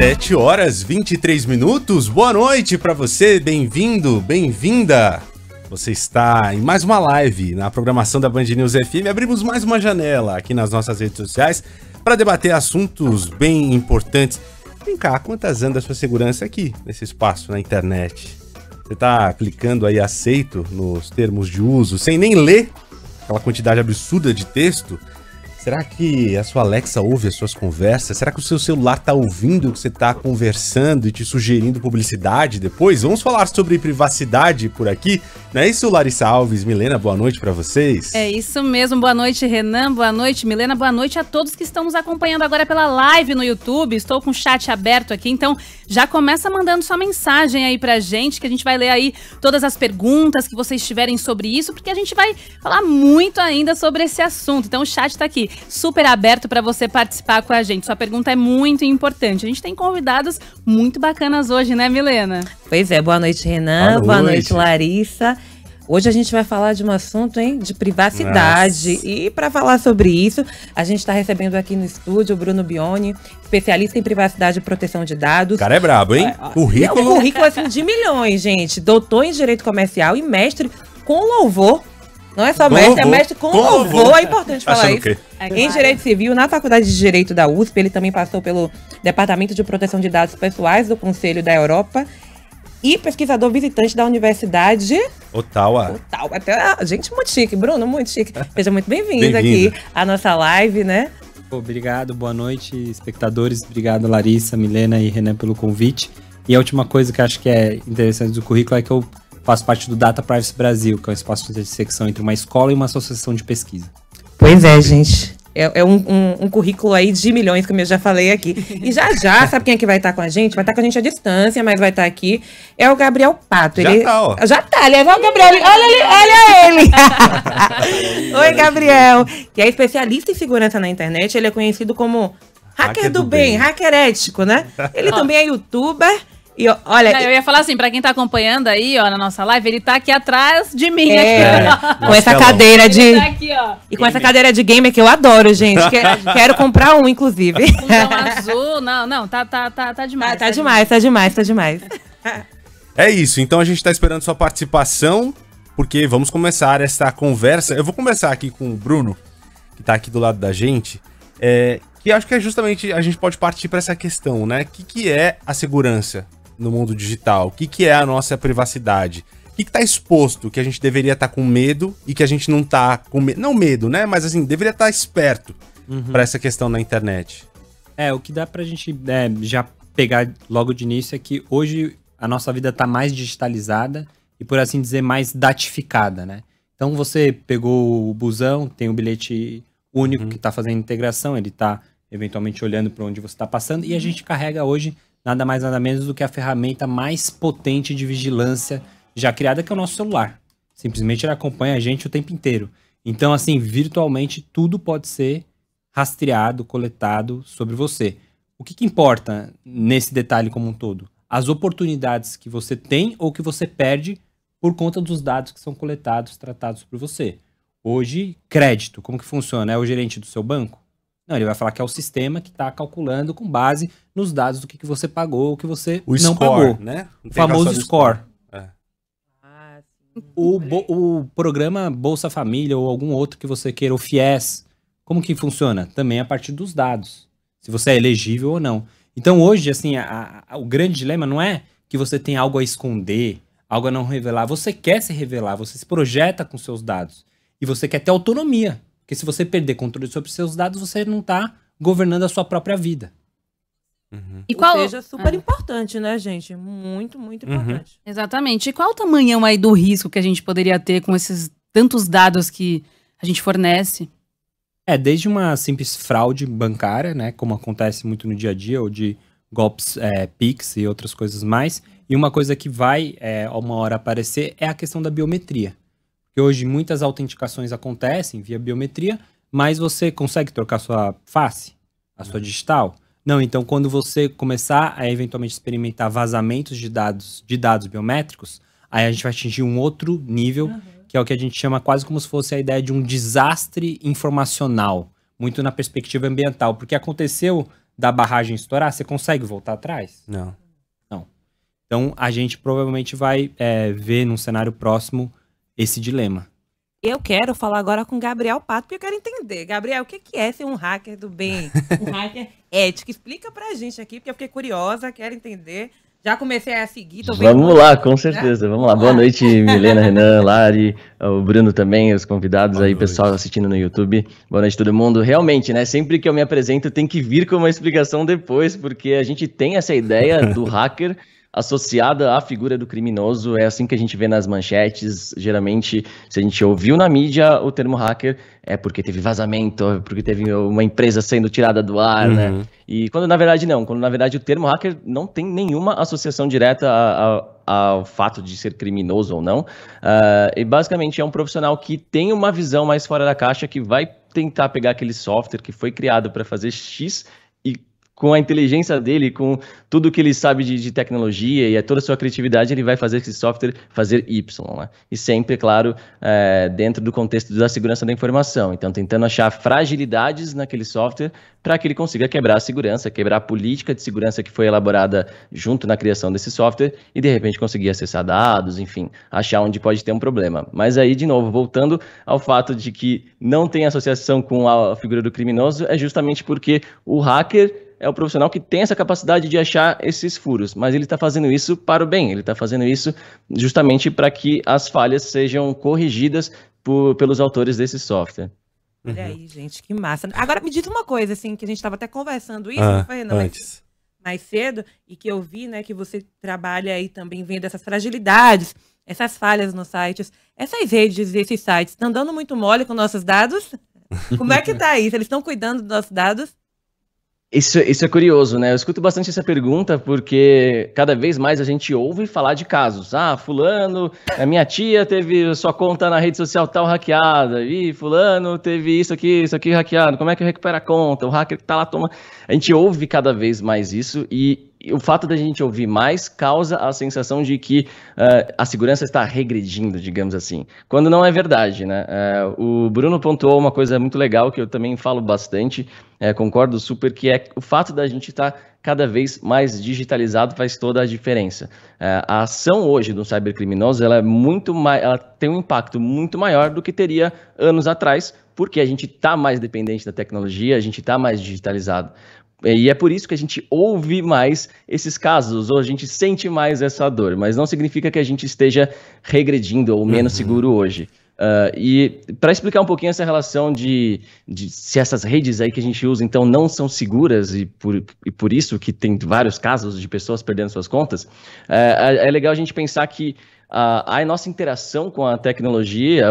7h23. Boa noite para você, bem-vindo, bem-vinda. Você está em mais uma live na programação da Band News FM. Abrimos mais uma janela aqui nas nossas redes sociais para debater assuntos bem importantes. Vem cá, quantas anda a sua segurança aqui nesse espaço na internet? Você está clicando aí aceito nos termos de uso sem nem ler aquela quantidade absurda de texto? Será que a sua Alexa ouve as suas conversas? Será que o seu celular está ouvindo o que você está conversando e te sugerindo publicidade depois? Vamos falar sobre privacidade por aqui. Não é isso, Larissa Alves? Milena, boa noite para vocês. É isso mesmo. Boa noite, Renan. Boa noite, Milena. Boa noite a todos que estão nos acompanhando agora pela live no YouTube. Estou com o chat aberto aqui, então já começa mandando sua mensagem aí pra gente, que a gente vai ler aí todas as perguntas que vocês tiverem sobre isso, porque a gente vai falar muito ainda sobre esse assunto. Então o chat tá aqui super aberto para você participar com a gente. Sua pergunta é muito importante. A gente tem convidados muito bacanas hoje, né, Milena? Pois é, boa noite, Renan. Boa noite, Larissa. Hoje a gente vai falar de um assunto, hein, de privacidade. Nossa. E para falar sobre isso, a gente está recebendo aqui no estúdio o Bruno Bioni, especialista em privacidade e proteção de dados. O cara é brabo, hein? Currículo. Currículo assim, de milhões, gente. Doutor em Direito Comercial e mestre com louvor. Não é só mestre, é mestre com louvor. É importante falar isso. Em Direito Civil, na Faculdade de Direito da USP, ele também passou pelo Departamento de Proteção de Dados Pessoais do Conselho da Europa e pesquisador visitante da Universidade Ottawa. Até, gente, muito chique. Bruno, muito chique. Seja muito bem-vindo aqui à nossa live, né? Obrigado, boa noite, espectadores. Obrigado, Larissa, Milena e Renan pelo convite. E a última coisa que eu acho que é interessante do currículo é que eu faço parte do Data Privacy Brasil, que é um espaço de intersecção entre uma escola e uma associação de pesquisa. Pois é, gente. É um currículo aí de milhões, como eu já falei aqui. E já, sabe quem é que vai estar com a gente? Vai estar com a gente à distância, mas vai estar aqui. É o Gabriel Pato. Já tá, ó. Já tá, aliás, olha o Gabriel. Olha ele. Oi, Gabriel. Que é especialista em segurança na internet. Ele é conhecido como hacker do bem, hacker ético, né? Ele também é youtuber. E olha, eu ia falar assim, pra quem tá acompanhando aí, ó, na nossa live, ele tá aqui atrás de mim. Com essa cadeira de... Ele tá aqui, ó. E com essa cadeira de gamer que eu adoro, gente. Quero comprar um, inclusive. Fundão azul, não, tá demais. Tá demais. É isso, então a gente tá esperando sua participação, porque vamos começar essa conversa. Eu vou começar aqui com o Bruno, que tá aqui do lado da gente, que acho que é justamente, a gente pode partir para essa questão, né? O que é a segurança no mundo digital? O que é a nossa privacidade? O que está exposto que a gente deveria estar com medo e que a gente não está com medo? Não medo, né? Mas assim, deveria estar esperto para essa questão na internet. O que dá pra gente já pegar logo de início é que hoje a nossa vida está mais digitalizada e, por assim dizer, mais datificada, né? Então você pegou o busão, tem um bilhete único que está fazendo integração, ele está eventualmente olhando para onde você está passando, e a gente carrega hoje nada mais nada menos do que a ferramenta mais potente de vigilância já criada, que é o nosso celular. Simplesmente ele acompanha a gente o tempo inteiro. Então, assim, virtualmente tudo pode ser rastreado, coletado sobre você. O que importa nesse detalhe como um todo? As oportunidades que você tem ou que você perde por conta dos dados que são coletados, tratados por você. Hoje, crédito, como que funciona? É o gerente do seu banco? Não, ele vai falar que é o sistema que está calculando com base nos dados do que você pagou, o que você não pagou. Né? O famoso score. O programa Bolsa Família ou algum outro que você queira, o FIES, como que funciona? Também a partir dos dados. Se você é elegível ou não. Então hoje, assim, o grande dilema não é que você tem algo a esconder, algo a não revelar. Você quer se revelar, você se projeta com seus dados. E você quer ter autonomia. Porque se você perder controle sobre seus dados, você não está governando a sua própria vida. E qual... Ou seja, super importante, né, gente? Muito, muito importante. Exatamente. E qual o tamanhão aí do risco que a gente poderia ter com esses tantos dados que a gente fornece? Desde uma simples fraude bancária, né, como acontece muito no dia a dia, ou de golpes Pix e outras coisas mais. E uma coisa que vai, uma hora aparecer, é a questão da biometria. Porque hoje muitas autenticações acontecem via biometria, mas você consegue trocar sua face, a sua digital? Não, então quando você começar a eventualmente experimentar vazamentos de dados biométricos, aí a gente vai atingir um outro nível, que é o que a gente chama quase como se fosse a ideia de um desastre informacional, muito na perspectiva ambiental, porque aconteceu da barragem estourar, você consegue voltar atrás? Não. Então, a gente provavelmente vai ver num cenário próximo esse dilema. Eu quero falar agora com o Gabriel Pato, porque eu quero entender. Gabriel, o que é ser um hacker do bem? Um hacker ético? Explica pra gente aqui, porque eu fiquei curiosa, quero entender. Já comecei a seguir. Vamos lá, com certeza. Vamos lá. Boa noite, Milena, Renan, Lari, o Bruno também, os convidados aí, pessoal assistindo no YouTube. Boa noite, todo mundo. Realmente, né? Sempre que eu me apresento, tem que vir com uma explicação depois, porque a gente tem essa ideia do hacker associada à figura do criminoso, é assim que a gente vê nas manchetes. Geralmente, se a gente ouviu na mídia o termo hacker, é porque teve vazamento, é porque teve uma empresa sendo tirada do ar, né? E quando na verdade não, quando na verdade o termo hacker não tem nenhuma associação direta ao fato de ser criminoso ou não. E basicamente é um profissional que tem uma visão mais fora da caixa, que vai tentar pegar aquele software que foi criado para fazer X e com a inteligência dele, com tudo que ele sabe de tecnologia e toda a sua criatividade, ele vai fazer esse software fazer Y, né? E sempre, claro, dentro do contexto da segurança da informação. Então, tentando achar fragilidades naquele software para que ele consiga quebrar a segurança, quebrar a política de segurança que foi elaborada junto na criação desse software e, de repente, conseguir acessar dados, enfim, achar onde pode ter um problema. Mas aí, de novo, voltando ao fato de que não tem associação com a figura do criminoso, é justamente porque o hacker é o profissional que tem essa capacidade de achar esses furos, mas ele está fazendo isso para o bem, ele está fazendo isso justamente para que as falhas sejam corrigidas pelos autores desse software. Olha aí, gente, que massa. Agora, me diz uma coisa, assim, que a gente estava até conversando isso, não foi, Renan? Antes. Mais cedo, e que eu vi, né, que você trabalha aí também vendo essas fragilidades, essas falhas nos sites. Essas redes, esses sites, estão dando muito mole com nossos dados? Como é que tá isso? Eles estão cuidando dos nossos dados? Isso é curioso, né? Eu escuto bastante essa pergunta porque cada vez mais a gente ouve falar de casos. Ah, fulano, a minha tia teve sua conta na rede social tal hackeada. E fulano teve isso aqui hackeado. Como é que eu recupero a conta? O hacker que tá lá toma... A gente ouve cada vez mais isso e o fato da gente ouvir mais causa a sensação de que a segurança está regredindo, digamos assim, quando não é verdade, né? O Bruno pontuou uma coisa muito legal que eu também falo bastante, concordo super, que é o fato da gente estar cada vez mais digitalizado faz toda a diferença. A ação hoje do cybercriminoso, ela tem um impacto muito maior do que teria anos atrás, porque a gente está mais dependente da tecnologia, a gente está mais digitalizado. E é por isso que a gente ouve mais esses casos, ou a gente sente mais essa dor, mas não significa que a gente esteja regredindo ou menos seguro hoje. E para explicar um pouquinho essa relação de se essas redes aí que a gente usa, então, não são seguras e por isso que tem vários casos de pessoas perdendo suas contas, é legal a gente pensar que a nossa interação com a tecnologia,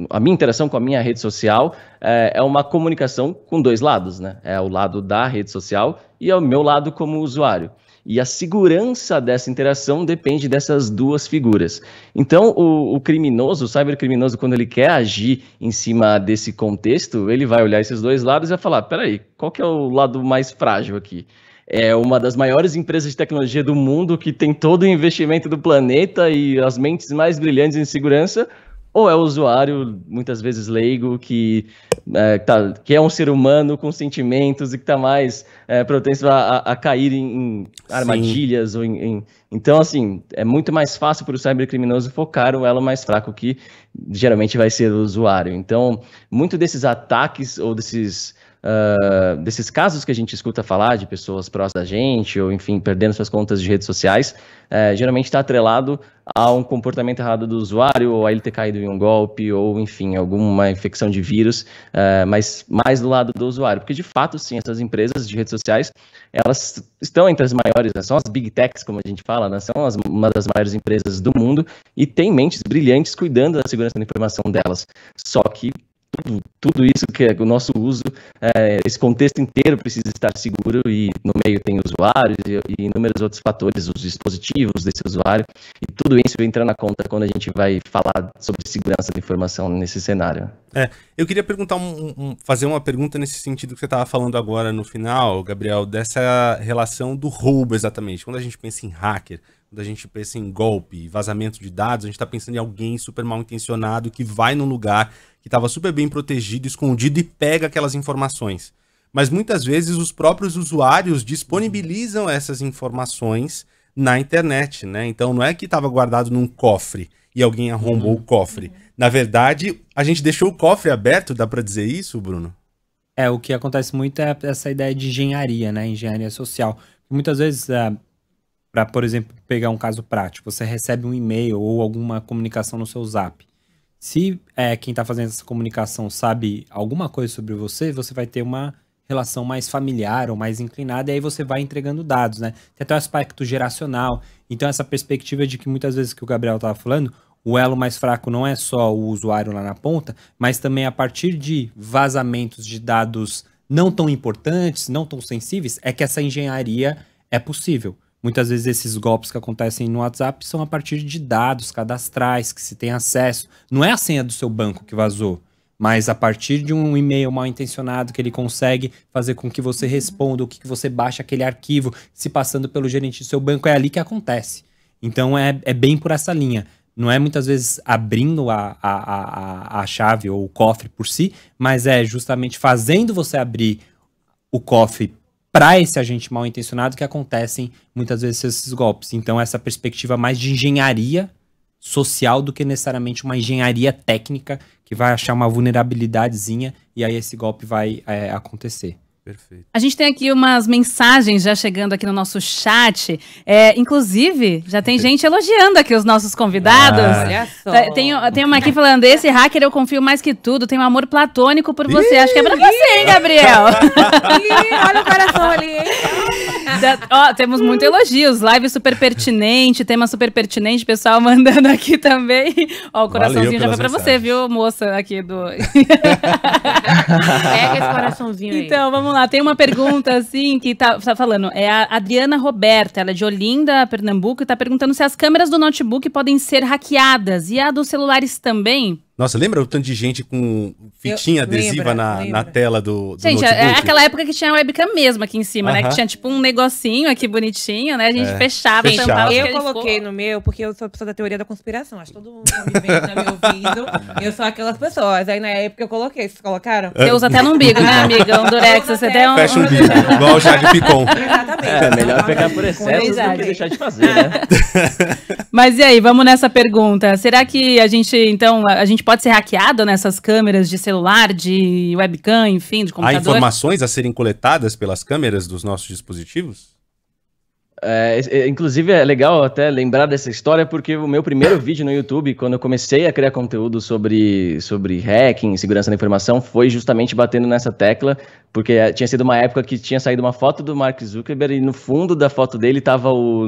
a minha interação com a minha rede social é uma comunicação com dois lados, né? É o lado da rede social e é o meu lado como usuário. E a segurança dessa interação depende dessas duas figuras. Então, o criminoso, o cybercriminoso, quando ele quer agir em cima desse contexto, ele vai olhar esses dois lados e vai falar, peraí, qual que é o lado mais frágil aqui? É uma das maiores empresas de tecnologia do mundo que tem todo o investimento do planeta e as mentes mais brilhantes em segurança, ou é o usuário, muitas vezes leigo, que é um ser humano com sentimentos e que está mais propenso a cair em armadilhas. Então, assim, é muito mais fácil para o cybercriminoso focar o elo mais fraco, que geralmente vai ser o usuário. Então, muito desses ataques ou desses casos que a gente escuta falar de pessoas próximas da gente, ou enfim, perdendo suas contas de redes sociais, geralmente está atrelado a um comportamento errado do usuário, ou a ele ter caído em um golpe, ou enfim, alguma infecção de vírus, mas mais do lado do usuário, porque de fato, sim, essas empresas de redes sociais, elas estão entre as maiores, né? São as big techs, como a gente fala, né? São uma das maiores empresas do mundo, e tem mentes brilhantes cuidando da segurança da informação delas, só que tudo isso que é o nosso uso, esse contexto inteiro precisa estar seguro e no meio tem usuários e inúmeros outros fatores, os dispositivos desse usuário, e tudo isso entra na conta quando a gente vai falar sobre segurança da informação nesse cenário. Eu queria perguntar fazer uma pergunta nesse sentido que você estava falando agora no final, Gabriel, dessa relação do roubo exatamente. Quando a gente pensa em hacker, quando a gente pensa em golpe, vazamento de dados, a gente está pensando em alguém super mal intencionado que vai num lugar que estava super bem protegido, escondido e pega aquelas informações. mas muitas vezes os próprios usuários disponibilizam essas informações na internet, né? Então não é que estava guardado num cofre e alguém arrombou o cofre. Na verdade, a gente deixou o cofre aberto, dá para dizer isso, Bruno? O que acontece muito é essa ideia de engenharia, né? Engenharia social. Muitas vezes, para, por exemplo, pegar um caso prático, você recebe um e-mail ou alguma comunicação no seu Zap. Se quem está fazendo essa comunicação sabe alguma coisa sobre você, você vai ter uma relação mais familiar ou mais inclinada, e aí você vai entregando dados, né? Tem até o aspecto geracional. Então, essa perspectiva de que muitas vezes que o Gabriel estava falando, o elo mais fraco não é só o usuário lá na ponta, mas também a partir de vazamentos de dados não tão importantes, não tão sensíveis, é que essa engenharia é possível. Muitas vezes esses golpes que acontecem no WhatsApp são a partir de dados cadastrais que se tem acesso. Não é a senha do seu banco que vazou, mas a partir de um e-mail mal intencionado que ele consegue fazer com que você responda, ou que você baixe aquele arquivo, se passando pelo gerente do seu banco, é ali que acontece. Então é bem por essa linha. Não é muitas vezes abrindo a chave ou o cofre por si, mas é justamente fazendo você abrir o cofre para esse agente mal intencionado que acontecem muitas vezes esses golpes. Então essa perspectiva mais de engenharia social do que necessariamente uma engenharia técnica que vai achar uma vulnerabilidadezinha e aí esse golpe vai acontecer. Perfeito. A gente tem aqui umas mensagens já chegando aqui no nosso chat. Inclusive, já tem gente elogiando aqui os nossos convidados. Olha só. Tem uma aqui falando, esse hacker eu confio mais que tudo, tem um amor platônico por você. Acho que é pra você, hein, Gabriel? Olha o coração ali, hein? Temos muitos elogios, live super pertinente, tema super pertinente, pessoal mandando aqui também. O coraçãozinho já foi pra você, viu, moça, aqui do... Pega esse coraçãozinho aí. Então, vamos lá, tem uma pergunta, assim, que tá falando, é a Adriana Roberta, ela é de Olinda, Pernambuco, e tá perguntando se as câmeras do notebook podem ser hackeadas, e a dos celulares também? Nossa, lembra o tanto de gente com fitinha adesiva na tela do gente, notebook? É aquela época que tinha webcam mesmo aqui em cima, né? Que tinha tipo um negocinho aqui bonitinho, né? A gente fechava. Eu coloquei no meu, porque eu sou pessoa da teoria da conspiração. Acho que todo mundo tá me vendo no meu ouvido. Eu sou aquelas pessoas. Aí na época eu coloquei. Vocês colocaram? Você usa até no umbigo, né, amiga? Um durex, você tem um... Fecha o umbigo, igual o Jade Picon. Exatamente. É melhor pegar por excesso do que deixar de fazer, né? Mas e aí, vamos nessa pergunta. Será que a gente pode ser hackeado nessas câmeras de celular, de webcam, enfim, de computador? Há informações a serem coletadas pelas câmeras dos nossos dispositivos? Inclusive é legal até lembrar dessa história, porque o meu primeiro vídeo no YouTube, quando eu comecei a criar conteúdo sobre hacking, segurança da informação, foi justamente batendo nessa tecla, porque tinha sido uma época que tinha saído uma foto do Mark Zuckerberg e no fundo da foto dele estava o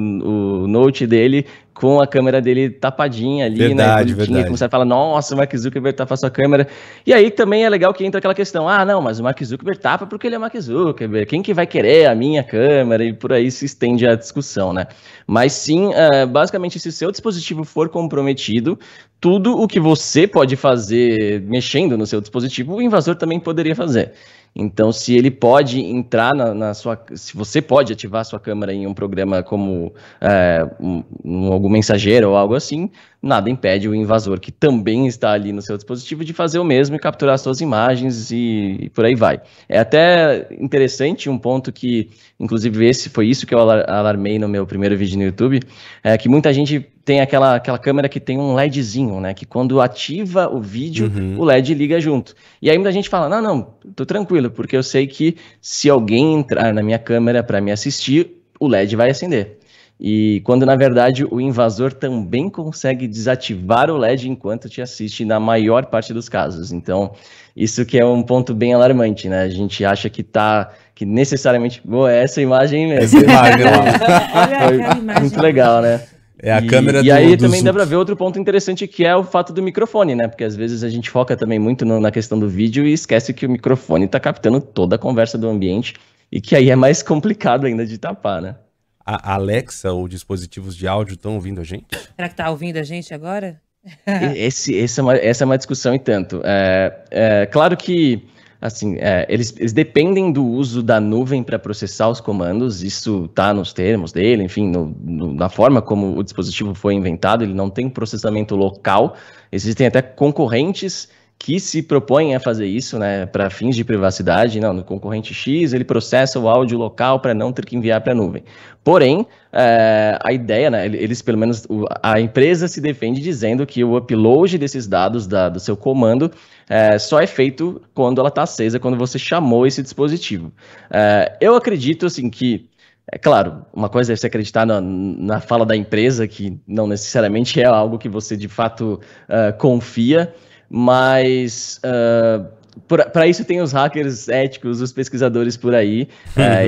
note dele com a câmera dele tapadinha ali, verdade, né? Verdade. Começaram a falar, nossa, o Mark Zuckerberg tapa sua câmera. E aí também é legal que entra aquela questão, não, mas o Mark Zuckerberg tapa porque ele é Mark Zuckerberg, quem que vai querer a minha câmera? E por aí se estende a discussão, né? Mas sim, basicamente, se o seu dispositivo for comprometido, tudo o que você pode fazer mexendo no seu dispositivo, o invasor também poderia fazer. Então, se ele pode entrar se você pode ativar a sua câmera em um programa como algum mensageiro ou algo assim, nada impede o invasor que também está ali no seu dispositivo de fazer o mesmo e capturar suas imagens e por aí vai. É até interessante um ponto que, inclusive foi isso que eu alarmei no meu primeiro vídeo no YouTube, é que muita gente tem aquela câmera que tem um LEDzinho, né? Que quando ativa o vídeo, o LED liga junto. E aí muita gente fala, não, tô tranquilo, porque eu sei que se alguém entrar na minha câmera para me assistir, o LED vai acender. E quando, na verdade, o invasor também consegue desativar o LED enquanto te assiste na maior parte dos casos. Então, isso que é um ponto bem alarmante, né? A gente acha que necessariamente... essa imagem mesmo. Essa imagem lá. Foi muito legal, né? É a câmera E aí também dá pra ver outro ponto interessante, que é o fato do microfone, né? Porque às vezes a gente foca também muito na questão do vídeo e esquece que o microfone tá captando toda a conversa do ambiente e que aí é mais complicado ainda de tapar, né? A Alexa ou dispositivos de áudio estão ouvindo a gente? Será que tá ouvindo a gente agora? Essa é uma discussão e tanto. Claro que assim, eles dependem do uso da nuvem para processar os comandos, isso está nos termos dele, enfim, na forma como o dispositivo foi inventado, ele não tem processamento local, existem até concorrentes que se propõem a fazer isso, né, para fins de privacidade. Não, no concorrente X ele processa o áudio local para não ter que enviar para a nuvem. Porém, a ideia, né, eles pelo menos, a empresa se defende dizendo que o upload desses dados do seu comando só é feito quando ela está acesa, quando você chamou esse dispositivo. Eu acredito assim que, é claro, uma coisa é você acreditar na fala da empresa, que não necessariamente é algo que você de fato confia, mas para isso tem os hackers éticos, os pesquisadores por aí.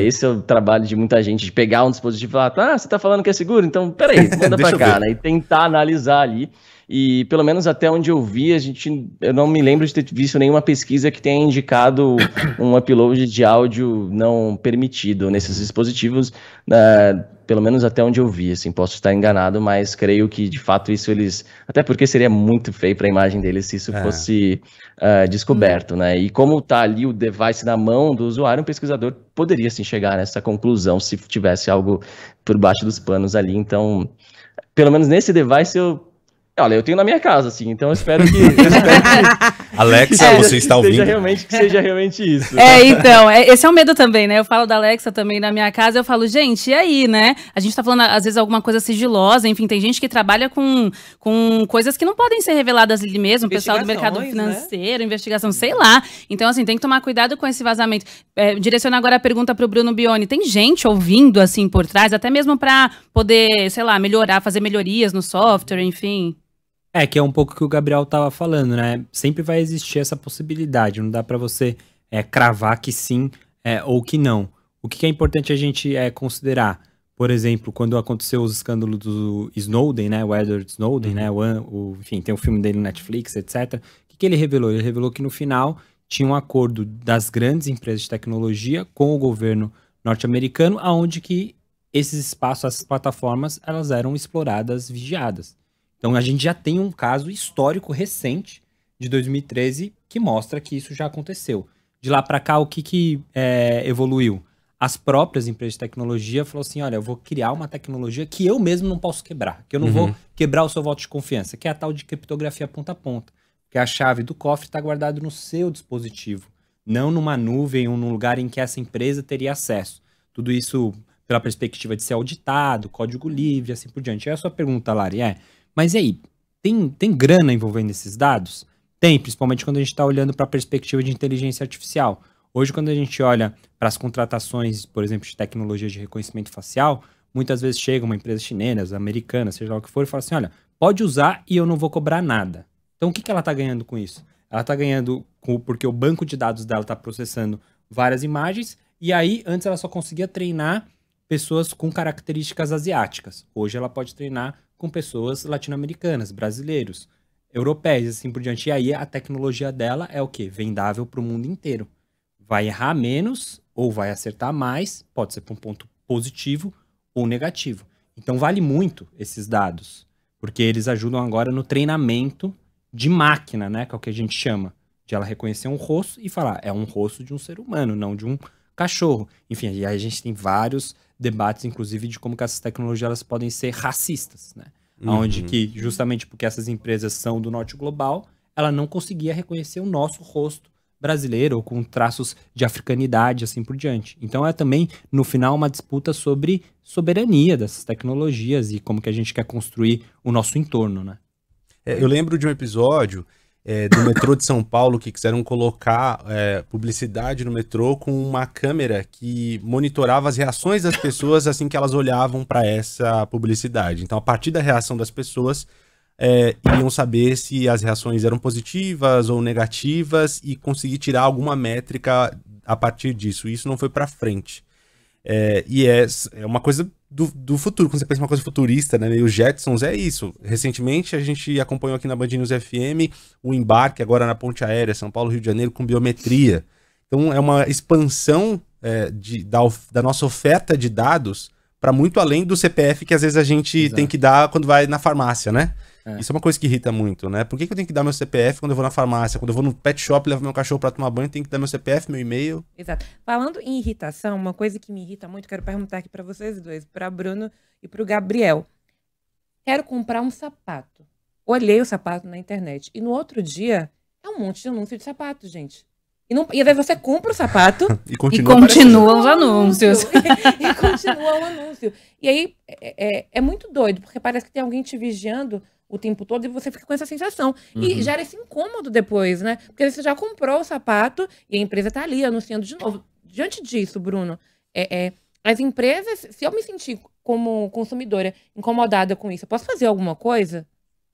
Esse é o trabalho de muita gente, de pegar um dispositivo e falar, você está falando que é seguro? Então, peraí, manda para cá, né? E tentar analisar ali. E pelo menos até onde eu vi, eu não me lembro de ter visto nenhuma pesquisa que tenha indicado um upload de áudio não permitido nesses dispositivos, pelo menos até onde eu vi, assim, posso estar enganado, mas creio que de fato isso até porque seria muito feio para a imagem deles se isso fosse descoberto, né? E como tá ali o device na mão do usuário, um pesquisador poderia sim chegar nessa conclusão se tivesse algo por baixo dos panos ali. Então, pelo menos nesse device olha, eu tenho na minha casa, assim, então eu espero que Alexa, você está ouvindo? Que seja realmente isso. Então, esse é o medo também, né? Eu falo da Alexa também na minha casa, eu falo, gente, e aí, né? A gente tá falando, às vezes, alguma coisa sigilosa, enfim, tem gente que trabalha com coisas que não podem ser reveladas ali mesmo, o pessoal do mercado financeiro, né? Investigação, sei lá. Então, assim, tem que tomar cuidado com esse vazamento. Direcionar agora a pergunta pro Bruno Bioni, tem gente ouvindo, assim, por trás, até mesmo pra poder, sei lá, melhorar, fazer melhorias no software, enfim... Que é um pouco o que o Gabriel tava falando, né? Sempre vai existir essa possibilidade, não dá para você cravar que sim ou que não. O que é importante a gente considerar? Por exemplo, quando aconteceu os escândalos do Snowden, né? O Edward Snowden, né? Enfim, tem um filme dele no Netflix, etc. O que ele revelou? Ele revelou que no final tinha um acordo das grandes empresas de tecnologia com o governo norte-americano, aonde que esses espaços, essas plataformas, elas eram exploradas, vigiadas. Então, a gente já tem um caso histórico recente, de 2013, que mostra que isso já aconteceu. De lá para cá, o que evoluiu? As próprias empresas de tecnologia falaram assim, olha, eu vou criar uma tecnologia que eu mesmo não posso quebrar, que eu não vou quebrar o seu voto de confiança, que é a tal de criptografia ponta a ponta, que a chave do cofre está guardada no seu dispositivo, não numa nuvem ou num lugar em que essa empresa teria acesso. Tudo isso pela perspectiva de ser auditado, código livre, assim por diante. E a sua pergunta, Lari, mas e aí, tem grana envolvendo esses dados? Tem, principalmente quando a gente está olhando para a perspectiva de inteligência artificial. Hoje, quando a gente olha para as contratações, por exemplo, de tecnologia de reconhecimento facial, muitas vezes chega uma empresa chinesa, americana, seja lá o que for, e fala assim, olha, pode usar e eu não vou cobrar nada. Então, o que ela está ganhando com isso? Ela está ganhando porque o banco de dados dela está processando várias imagens, e aí, antes ela só conseguia treinar pessoas com características asiáticas. Hoje ela pode treinar com pessoas latino-americanas, brasileiros, europeias, assim por diante. E aí a tecnologia dela é o quê? Vendável para o mundo inteiro. Vai errar menos ou vai acertar mais, pode ser para um ponto positivo ou negativo. Então vale muito esses dados, porque eles ajudam agora no treinamento de máquina, né? Que é o que a gente chama, de ela reconhecer um rosto e falar, é um rosto de um ser humano, não de um cachorro. Enfim, aí a gente tem vários debates, inclusive, de como que essas tecnologias elas podem ser racistas, né? Onde que, justamente porque essas empresas são do norte global, ela não conseguia reconhecer o nosso rosto brasileiro ou com traços de africanidade, assim por diante. Então é também, no final, uma disputa sobre soberania dessas tecnologias e como que a gente quer construir o nosso entorno, né? Eu lembro de um episódio do metrô de São Paulo que quiseram colocar publicidade no metrô com uma câmera que monitorava as reações das pessoas assim que elas olhavam para essa publicidade. Então, a partir da reação das pessoas, iriam saber se as reações eram positivas ou negativas e conseguir tirar alguma métrica a partir disso. Isso não foi para frente. E é uma coisa do futuro, quando você pensa em uma coisa futurista, né? E os Jetsons é isso. Recentemente a gente acompanhou aqui na Band News FM o embarque agora na ponte aérea São Paulo, Rio de Janeiro, com biometria. Então é uma expansão da nossa oferta de dados para muito além do CPF que às vezes a gente tem que dar quando vai na farmácia, né? Isso é uma coisa que irrita muito, né? Por que eu tenho que dar meu CPF quando eu vou na farmácia? Quando eu vou no pet shop e levo meu cachorro pra tomar banho, tem que dar meu CPF, meu e-mail. Exato. Falando em irritação, uma coisa que me irrita muito, quero perguntar aqui pra vocês dois, pra Bruno e pro Gabriel. Quero comprar um sapato. Olhei o sapato na internet e no outro dia é um monte de anúncio de sapato, gente. E às vezes você compra o sapato e continua os anúncios. E continua o anúncio. E aí é muito doido, porque parece que tem alguém te vigiando o tempo todo e você fica com essa sensação. E gera esse incômodo depois, né? Porque você já comprou o sapato e a empresa tá ali anunciando de novo. Diante disso, Bruno, as empresas, se eu me sentir como consumidora incomodada com isso, eu posso fazer alguma coisa?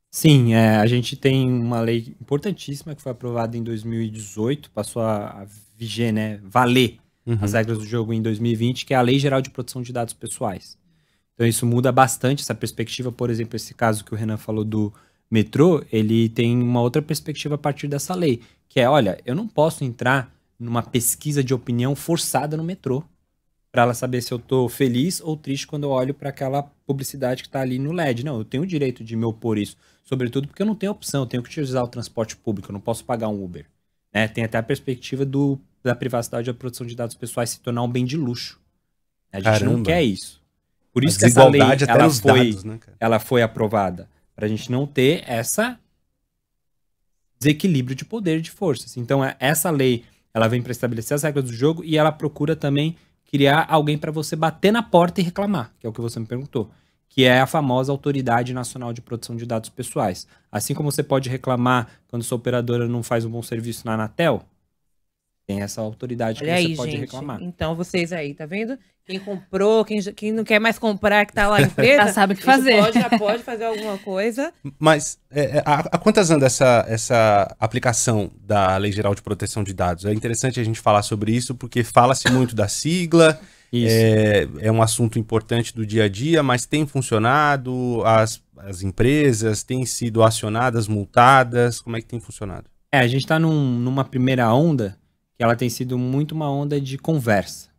Sim, a gente tem uma lei importantíssima que foi aprovada em 2018, passou a viger, né, valer as regras do jogo em 2020, que é a Lei Geral de Proteção de Dados Pessoais. Então isso muda bastante essa perspectiva. Por exemplo, esse caso que o Renan falou do metrô, ele tem uma outra perspectiva a partir dessa lei, que é, olha, eu não posso entrar numa pesquisa de opinião forçada no metrô para ela saber se eu tô feliz ou triste quando eu olho para aquela publicidade que tá ali no LED. Não, eu tenho o direito de me opor isso, sobretudo porque eu não tenho opção, eu tenho que utilizar o transporte público, eu não posso pagar um Uber. Né? Tem até a perspectiva da privacidade e da proteção de dados pessoais se tornar um bem de luxo. A gente não quer isso. Por isso que essa lei ela foi aprovada, para a gente não ter essa desequilíbrio de poder e de forças. Então, essa lei ela vem para estabelecer as regras do jogo e ela procura também criar alguém para você bater na porta e reclamar, que é o que você me perguntou, que é a famosa Autoridade Nacional de Proteção de Dados Pessoais. Assim como você pode reclamar quando sua operadora não faz um bom serviço na Anatel, tem essa autoridade que você pode reclamar. Então, vocês aí, tá vendo? Quem comprou, quem não quer mais comprar, que tá lá em empresa, já sabe o que fazer. Já pode fazer alguma coisa. Mas há quantas anos essa aplicação da Lei Geral de Proteção de Dados? É interessante a gente falar sobre isso, porque fala-se muito da sigla, é um assunto importante do dia a dia, mas tem funcionado, as empresas têm sido acionadas, multadas, como é que tem funcionado? A gente tá numa primeira onda, que ela tem sido muito uma onda de conversa.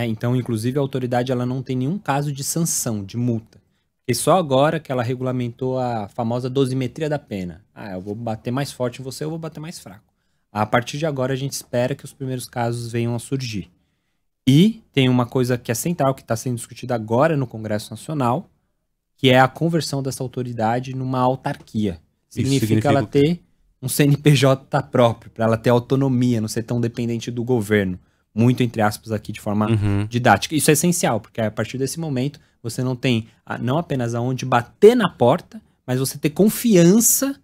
Então, inclusive, a autoridade ela não tem nenhum caso de sanção, de multa. E só agora que ela regulamentou a famosa dosimetria da pena. Eu vou bater mais forte em você, eu vou bater mais fraco. A partir de agora, a gente espera que os primeiros casos venham a surgir. E tem uma coisa que é central, que está sendo discutida agora no Congresso Nacional, que é a conversão dessa autoridade numa autarquia. Significa ela ter um CNPJ próprio, para ela ter autonomia, não ser tão dependente do governo. Muito, entre aspas, aqui de forma didática. Isso é essencial, porque a partir desse momento você não tem não apenas aonde bater na porta, mas você ter confiança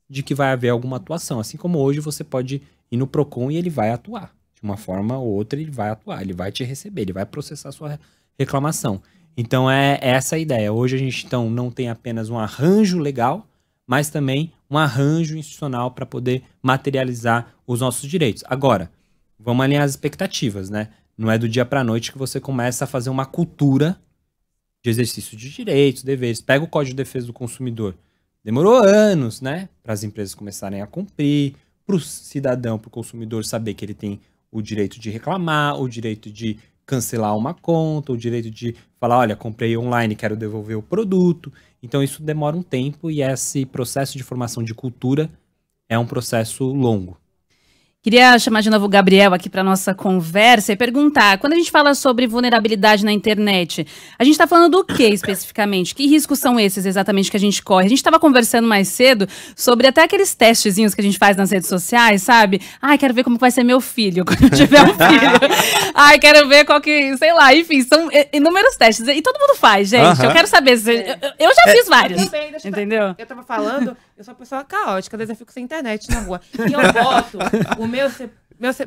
de que vai haver alguma atuação. Assim como hoje você pode ir no PROCON e ele vai atuar. De uma forma ou outra ele vai atuar, ele vai te receber, ele vai processar a sua reclamação. Então é essa a ideia. Hoje a gente então não tem apenas um arranjo legal, mas também um arranjo institucional para poder materializar os nossos direitos. Agora, vamos alinhar as expectativas, né? Não é do dia para a noite que você começa a fazer uma cultura de exercício de direitos, deveres. Pega o Código de Defesa do Consumidor. Demorou anos, né? Para as empresas começarem a cumprir, para o cidadão, para o consumidor saber que ele tem o direito de reclamar, o direito de cancelar uma conta, o direito de falar, olha, comprei online, quero devolver o produto. Então isso demora um tempo e esse processo de formação de cultura é um processo longo. Queria chamar de novo o Gabriel aqui para nossa conversa e perguntar, quando a gente fala sobre vulnerabilidade na internet, a gente está falando do que especificamente? Que riscos são esses exatamente que a gente corre? A gente estava conversando mais cedo sobre até aqueles testezinhos que a gente faz nas redes sociais, sabe? Quero ver como vai ser meu filho quando eu tiver um filho. Quero ver qual que, sei lá, enfim, são inúmeros testes. E todo mundo faz, gente. Eu quero saber se... Eu já fiz vários, entendeu? Eu tava falando, eu sou uma pessoa caótica, às vezes eu fico sem internet na rua. E eu boto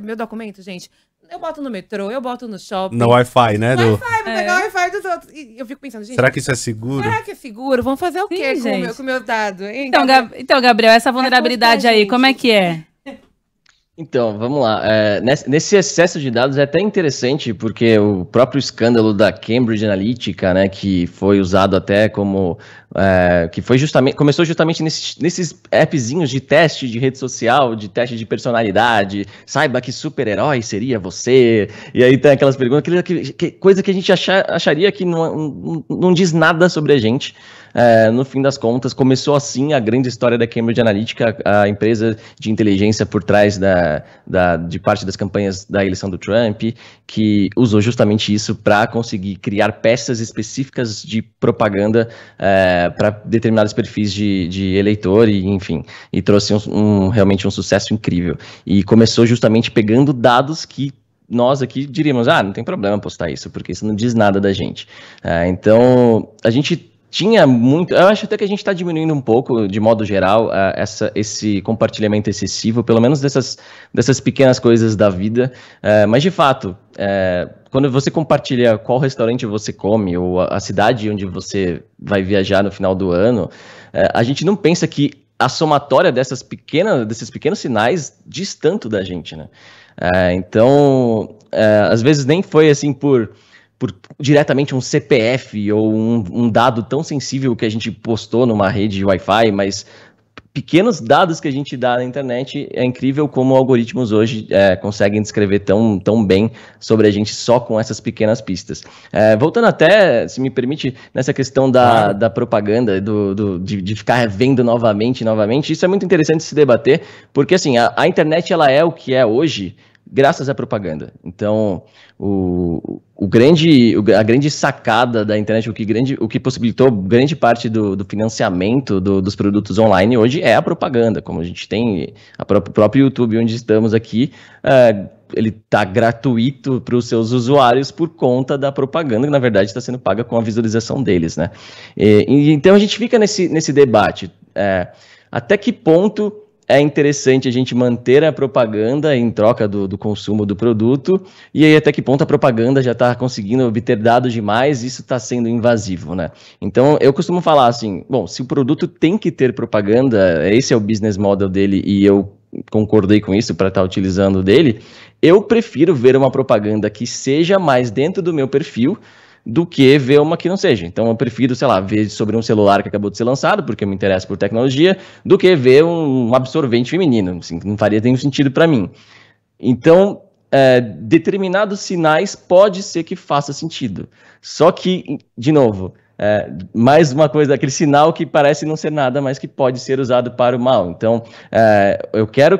meu documento, gente, eu boto no metrô, eu boto no shopping. No Wi-Fi, né? No Wi-Fi, vou pegar o Wi-Fi dos outros. E eu fico pensando, gente... Será que isso é seguro? Será que é seguro? Vamos fazer o quê com o meu dado? Hein, então, Gabriel, essa vulnerabilidade aí, como é que é? Então, vamos lá. Nesse excesso de dados é até interessante, porque o próprio escândalo da Cambridge Analytica, né, que foi usado até como... que foi começou justamente nesses appzinhos de teste de rede social, de teste de personalidade, saiba que super-herói seria você, e aí tem aquelas perguntas, coisa que a gente acharia que não diz nada sobre a gente. No fim das contas, começou assim a grande história da Cambridge Analytica, a empresa de inteligência por trás de parte das campanhas da eleição do Trump, que usou justamente isso para conseguir criar peças específicas de propaganda para determinados perfis de eleitor, e enfim, e trouxe realmente um sucesso incrível. E começou justamente pegando dados que nós aqui diríamos, não tem problema postar isso, porque isso não diz nada da gente. Então, a gente tinha muito... Eu acho até que a gente está diminuindo um pouco, de modo geral, esse compartilhamento excessivo, pelo menos dessas pequenas coisas da vida. Mas, de fato, quando você compartilha qual restaurante você come, ou a cidade onde você vai viajar no final do ano, a gente não pensa que a somatória desses pequenos sinais diz tanto da gente, né? Então, às vezes nem foi assim por diretamente um CPF ou um dado tão sensível que a gente postou numa rede Wi-Fi, mas pequenos dados que a gente dá na internet. É incrível como algoritmos hoje conseguem descrever tão bem sobre a gente só com essas pequenas pistas. Voltando até, se me permite, nessa questão da propaganda, de ficar vendo novamente, isso é muito interessante se debater, porque assim, a internet ela é o que é hoje graças à propaganda. Então, a grande sacada da internet, o que possibilitou grande parte do financiamento dos produtos online hoje é a propaganda. Como a gente tem o próprio YouTube, onde estamos aqui, ele está gratuito para os seus usuários por conta da propaganda, que na verdade está sendo paga com a visualização deles, né? Então a gente fica nesse debate. Até que ponto é interessante a gente manter a propaganda em troca do consumo do produto, e aí até que ponto a propaganda já está conseguindo obter dados demais, isso está sendo invasivo, né? Então, eu costumo falar assim, bom, se o produto tem que ter propaganda, esse é o business model dele, e eu concordei com isso para estar utilizando dele, eu prefiro ver uma propaganda que seja mais dentro do meu perfil, do que ver uma que não seja. Então eu prefiro, sei lá, ver sobre um celular que acabou de ser lançado, porque eu me interesso por tecnologia, do que ver um absorvente feminino. Assim, não faria nenhum sentido para mim. Então, determinados sinais pode ser que faça sentido. Só que, de novo, mais uma coisa, aquele sinal que parece não ser nada, mas que pode ser usado para o mal. Então, eu quero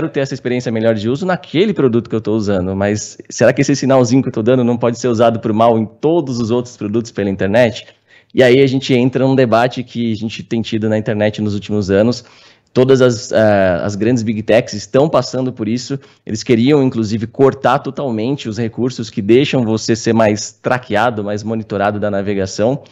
ter essa experiência melhor de uso naquele produto que eu estou usando, mas será que esse sinalzinho que eu estou dando não pode ser usado para o mal em todos os outros produtos pela internet? E aí a gente entra num debate que a gente tem tido na internet nos últimos anos. Todas as grandes big techs estão passando por isso. Eles queriam, inclusive, cortar totalmente os recursos que deixam você ser mais traqueado, mais monitorado da navegação.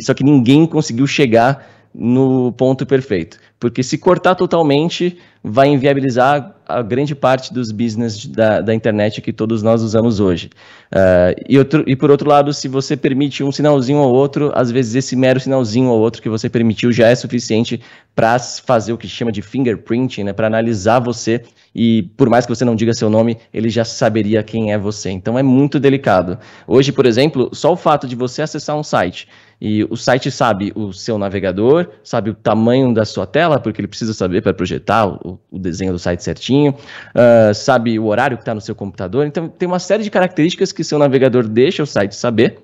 Só que ninguém conseguiu chegar no ponto perfeito. Porque se cortar totalmente, vai inviabilizar a grande parte dos business da internet que todos nós usamos hoje. E por outro lado, se você permite um sinalzinho ou outro, às vezes esse mero sinalzinho ou outro que você permitiu já é suficiente para fazer o que chama de fingerprinting, né, para analisar você, e por mais que você não diga seu nome, ele já saberia quem é você. Então é muito delicado. Hoje, por exemplo, só o fato de você acessar um site, e o site sabe o seu navegador, sabe o tamanho da sua tela, porque ele precisa saber para projetar o desenho do site certinho, sabe o horário que está no seu computador. Então tem uma série de características que seu navegador deixa o site saber,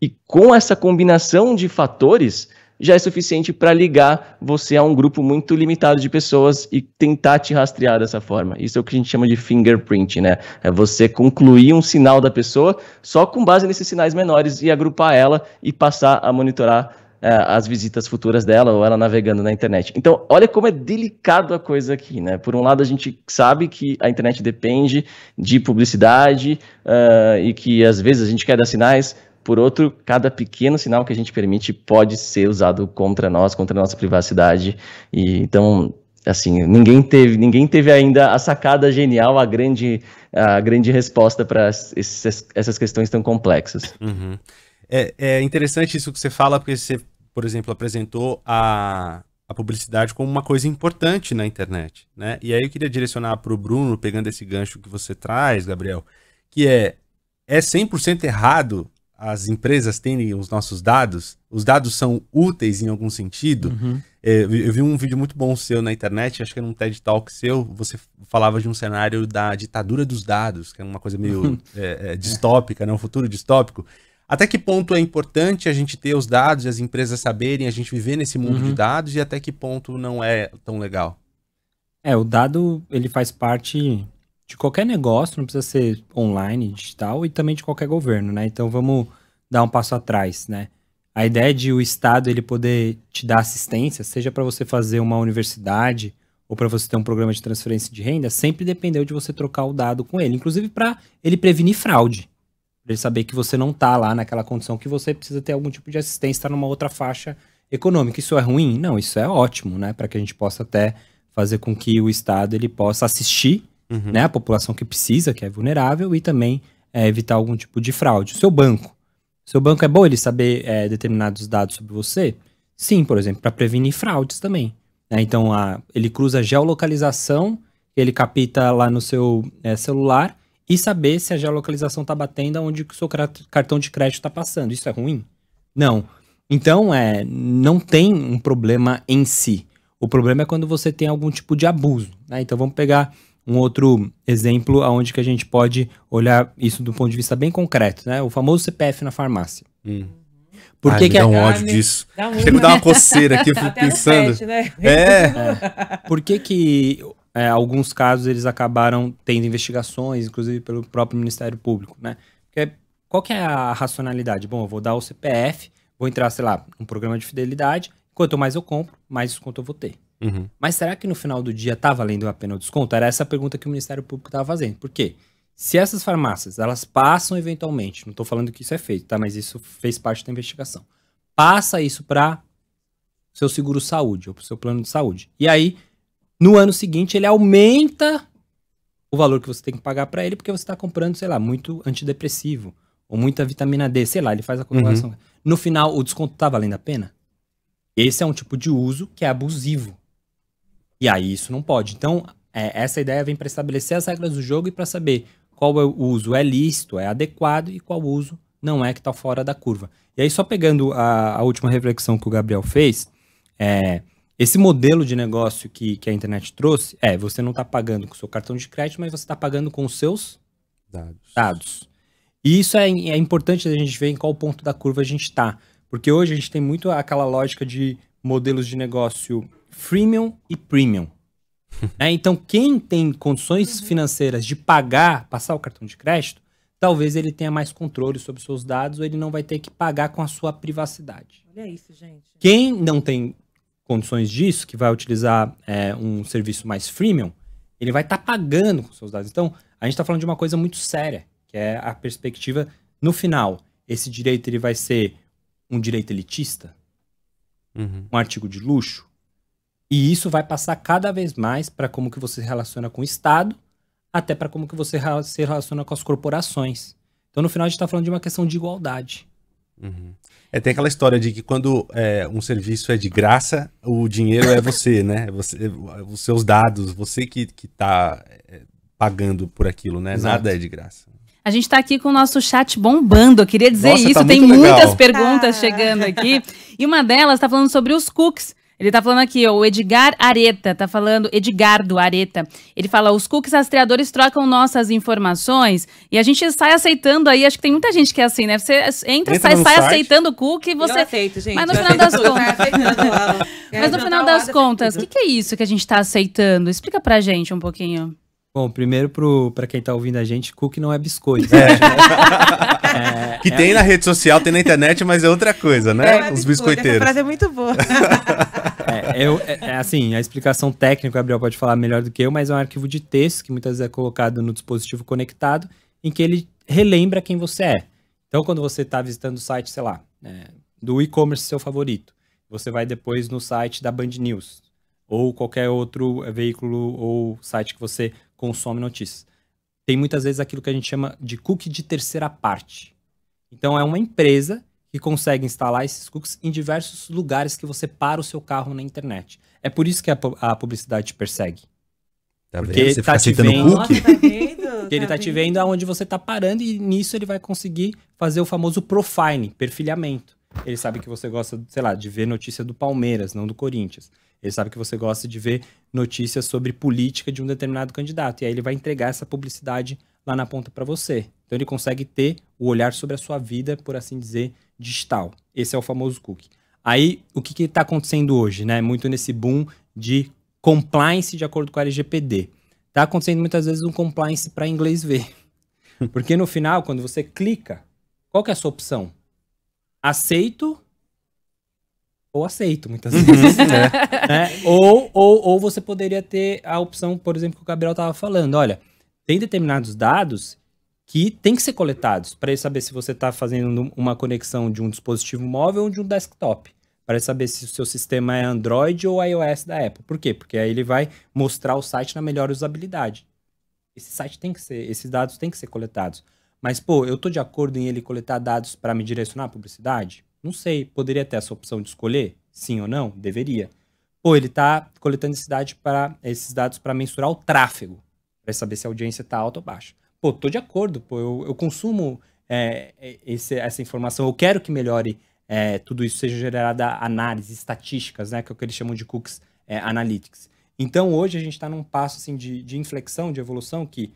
e com essa combinação de fatores já é suficiente para ligar você a um grupo muito limitado de pessoas e tentar te rastrear dessa forma. Isso é o que a gente chama de fingerprint, né? É você concluir um sinal da pessoa só com base nesses sinais menores e agrupar ela e passar a monitorar as visitas futuras dela ou ela navegando na internet. Então, olha como é delicado a coisa aqui, né? Por um lado, a gente sabe que a internet depende de publicidade e que às vezes a gente quer dar sinais. Por outro, cada pequeno sinal que a gente permite pode ser usado contra nós, contra a nossa privacidade. E então, assim, ninguém teve ainda a sacada genial, a grande resposta para essas questões tão complexas. Uhum. É interessante isso que você fala, porque você, por exemplo, apresentou a publicidade como uma coisa importante na internet, né? E aí eu queria direcionar para o Bruno, pegando esse gancho que você traz, Gabriel, que é 100% errado as empresas terem os nossos dados? Os dados são úteis em algum sentido? Uhum. Eu vi um vídeo muito bom seu na internet, acho que era um TED Talk seu, você falava de um cenário da ditadura dos dados, que é uma coisa meio distópica, né? Um futuro distópico. Até que ponto é importante a gente ter os dados e as empresas saberem, a gente viver nesse mundo de dados, e até que ponto não é tão legal? O dado, ele faz parte de qualquer negócio, não precisa ser online, digital, e também de qualquer governo, né? Então vamos dar um passo atrás, né? A ideia de o Estado ele poder te dar assistência, seja para você fazer uma universidade ou para você ter um programa de transferência de renda, sempre dependeu de você trocar o dado com ele, inclusive para ele prevenir fraude, para ele saber que você não está lá naquela condição que você precisa ter algum tipo de assistência, está numa outra faixa econômica. Isso é ruim? Não, isso é ótimo, né? Para que a gente possa até fazer com que o Estado ele possa assistir, né, a população que precisa, que é vulnerável, e também evitar algum tipo de fraude. O seu banco é bom ele saber determinados dados sobre você? Sim, por exemplo, para prevenir fraudes também. Né? Então, ele cruza a geolocalização, ele capta lá no seu celular e saber se a geolocalização está batendo aonde o seu cartão de crédito está passando. Isso é ruim? Não. Então, não tem um problema em si. O problema é quando você tem algum tipo de abuso. Né? Então, vamos pegar um outro exemplo onde que a gente pode olhar isso do ponto de vista bem concreto, né? O famoso CPF na farmácia. Por que dá um ódio disso. Chega a me dar uma coceira aqui, eu fico pensando. Pet, né? Por que alguns casos eles acabaram tendo investigações, inclusive pelo próprio Ministério Público, né? Porque qual que é a racionalidade? Bom, eu vou dar o CPF, vou entrar, sei lá, um programa de fidelidade, quanto mais eu compro, mais desconto eu vou ter. Mas será que no final do dia tá valendo a pena o desconto? Era essa a pergunta que o Ministério Público estava fazendo. Por quê? Se essas farmácias, elas passam eventualmente, não estou falando que isso é feito, tá? Mas isso fez parte da investigação. Passa isso para seu seguro-saúde ou para o seu plano de saúde. E aí, no ano seguinte, ele aumenta o valor que você tem que pagar para ele, porque você está comprando, sei lá, muito antidepressivo ou muita vitamina D, sei lá, ele faz a calculação. No final, o desconto tá valendo a pena? Esse é um tipo de uso que é abusivo. E aí isso não pode. Então, essa ideia vem para estabelecer as regras do jogo e para saber qual é o uso é lícito, é adequado e qual uso não é que está fora da curva. E aí, só pegando a última reflexão que o Gabriel fez, esse modelo de negócio que a internet trouxe, você não está pagando com o seu cartão de crédito, mas você está pagando com os seus dados. E isso é importante a gente ver em qual ponto da curva a gente está. Porque hoje a gente tem muito aquela lógica de modelos de negócio freemium e premium. Então, quem tem condições financeiras de passar o cartão de crédito, talvez ele tenha mais controle sobre os seus dados ou ele não vai ter que pagar com a sua privacidade. Olha isso, gente. Quem não tem condições disso, que vai utilizar um serviço mais freemium, ele vai estar pagando com os seus dados. Então, a gente está falando de uma coisa muito séria, que é a perspectiva, no final, esse direito ele vai ser um direito elitista, um artigo de luxo, e isso vai passar cada vez mais para como que você se relaciona com o Estado, até para como que você se relaciona com as corporações. Então, no final, a gente está falando de uma questão de igualdade. Tem aquela história de que quando um serviço é de graça, o dinheiro é você, né? Os seus dados, você que tá pagando por aquilo, né? Exato. Nada é de graça. A gente tá aqui com o nosso chat bombando, eu queria dizer Nossa, isso, tá tem muito legal. muitas perguntas chegando aqui. E uma delas tá falando sobre os cookies. Ele tá falando aqui, ó, o Edgardo Areta. Ele fala, os cookies rastreadores trocam nossas informações e a gente sai aceitando aí, acho que tem muita gente que é assim, né? Você entra sai aceitando o cookie e você... Eu aceito, gente. Mas no final das contas... Mas no final das contas, o que é isso que a gente tá aceitando? Explica pra gente um pouquinho. Bom, primeiro pra quem tá ouvindo a gente, cookie não é biscoito. Que tem na rede social, tem na internet, mas é outra coisa, né? Os biscoiteiros. Essa frase é muito boa. Assim, a explicação técnica, o Gabriel pode falar melhor do que eu, mas é um arquivo de texto que muitas vezes é colocado no dispositivo conectado, em que ele relembra quem você é. Então, quando você está visitando o site, sei lá, do e-commerce seu favorito, você vai depois no site da Band News, ou qualquer outro veículo ou site que você consome notícias. Tem muitas vezes aquilo que a gente chama de cookie de terceira parte. Então, é uma empresa que consegue instalar esses cookies em diversos lugares que você para o seu carro na internet. É por isso que a publicidade te persegue. Tá vendo? Porque Você tá fica te aceitando vendo, cookie? porque ele tá te vendo aonde você tá parando e nisso ele vai conseguir fazer o famoso profiling, perfilhamento. Ele sabe que você gosta, sei lá, de ver notícia do Palmeiras, não do Corinthians. Ele sabe que você gosta de ver notícias sobre política de um determinado candidato. E aí ele vai entregar essa publicidade lá na ponta para você. Então ele consegue ter o olhar sobre a sua vida, por assim dizer, digital. Esse é o famoso cookie. Aí, o que está acontecendo hoje, né? Muito nesse boom de compliance de acordo com a LGPD. Tá acontecendo muitas vezes um compliance para inglês ver. Porque no final, quando você clica, qual que é a sua opção? Aceito ou aceito, muitas vezes. Né? Ou você poderia ter a opção, por exemplo, que o Gabriel estava falando. Olha, tem determinados dados que tem que ser coletados para ele saber se você está fazendo uma conexão de um dispositivo móvel ou de um desktop. Para ele saber se o seu sistema é Android ou iOS da Apple. Por quê? Porque aí ele vai mostrar o site na melhor usabilidade. Esses dados têm que ser coletados. Mas, pô, eu tô de acordo em ele coletar dados para me direcionar à publicidade? Não sei. Poderia ter essa opção de escolher? Sim ou não? Deveria. Pô, ele tá coletando esses dados para mensurar o tráfego. Para saber se a audiência tá alta ou baixa. Pô, tô de acordo. Pô, eu consumo essa informação. Eu quero que melhore tudo isso, seja gerada análise, estatísticas, né? Que é o que eles chamam de cookies analytics. Então, hoje a gente está num passo assim, de inflexão, de evolução, que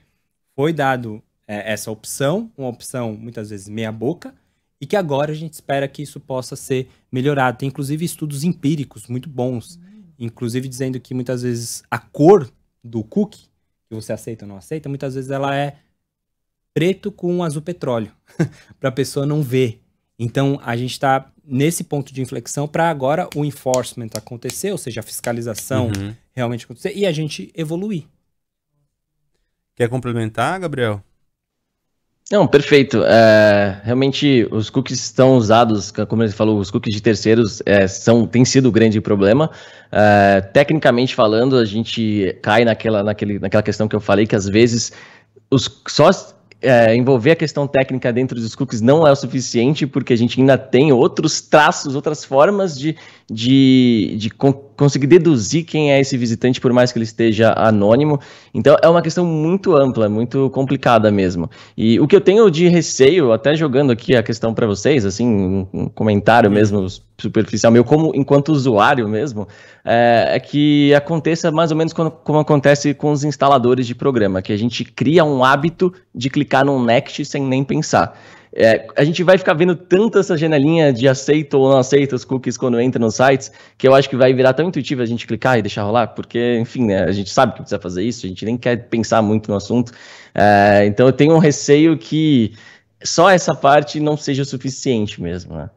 foi dado essa opção, uma opção muitas vezes meia boca, e que agora a gente espera que isso possa ser melhorado. Tem inclusive estudos empíricos muito bons, inclusive dizendo que muitas vezes a cor do cookie, que você aceita ou não aceita, muitas vezes ela é preto com azul petróleo, para a pessoa não ver. Então, a gente está nesse ponto de inflexão para agora o enforcement acontecer, ou seja, a fiscalização realmente acontecer e a gente evoluir. Quer complementar, Gabriel? Não, perfeito. Realmente, os cookies estão usados, como ele falou, os cookies de terceiros têm sido o grande problema. Tecnicamente falando, a gente cai naquela questão que eu falei, que às vezes envolver a questão técnica dentro dos cookies não é o suficiente, porque a gente ainda tem outros traços, outras formas de conseguir deduzir quem é esse visitante, por mais que ele esteja anônimo. Então, é uma questão muito ampla, muito complicada mesmo. E o que eu tenho de receio, até jogando aqui a questão para vocês, assim, um comentário mesmo superficial meu, enquanto usuário mesmo, é que aconteça mais ou menos como acontece com os instaladores de programa, que a gente cria um hábito de clicar num next sem nem pensar. A gente vai ficar vendo tanto essa janelinha de aceito ou não aceito os cookies quando entra nos sites, que eu acho que vai virar tão intuitivo a gente clicar e deixar rolar, porque, enfim, né, a gente sabe que precisa fazer isso, a gente nem quer pensar muito no assunto. Então eu tenho um receio que só essa parte não seja o suficiente mesmo, né?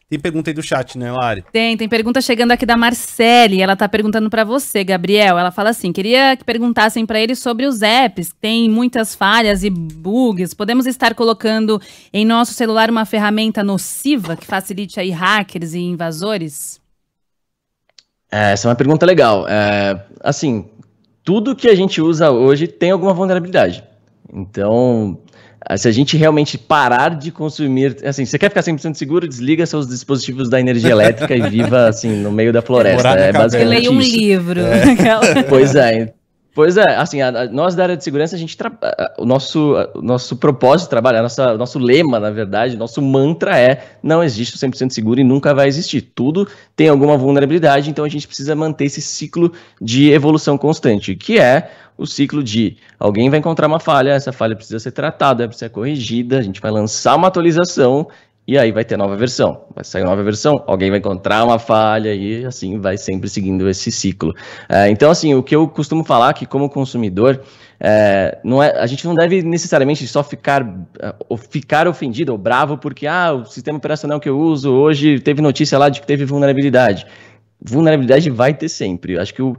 Tem pergunta aí do chat, né, Lari? Tem pergunta chegando aqui da Marcele. Ela tá perguntando pra você, Gabriel. Ela fala assim, queria que perguntassem pra ele sobre os apps. Tem muitas falhas e bugs. Podemos estar colocando em nosso celular uma ferramenta nociva que facilite aí hackers e invasores? Essa é uma pergunta legal. Assim, tudo que a gente usa hoje tem alguma vulnerabilidade. Então, se a gente realmente parar de consumir... Assim, você quer ficar 100% seguro, desliga seus dispositivos da energia elétrica e viva, assim, no meio da floresta. Basicamente isso. Leia um livro. Pois é, assim, nós da área de segurança, o nosso propósito de trabalho, nosso lema, na verdade, nosso mantra não existe o 100% seguro e nunca vai existir. Tudo tem alguma vulnerabilidade, então a gente precisa manter esse ciclo de evolução constante, que é o ciclo de alguém vai encontrar uma falha, essa falha precisa ser tratada, precisa ser corrigida, a gente vai lançar uma atualização e aí vai ter nova versão. Vai sair nova versão, alguém vai encontrar uma falha e assim vai sempre seguindo esse ciclo. Então, assim, o que eu costumo falar que como consumidor, a gente não deve necessariamente só ficar ofendido ou bravo porque o sistema operacional que eu uso hoje teve notícia lá de que teve vulnerabilidade. Vulnerabilidade vai ter sempre. Eu acho que o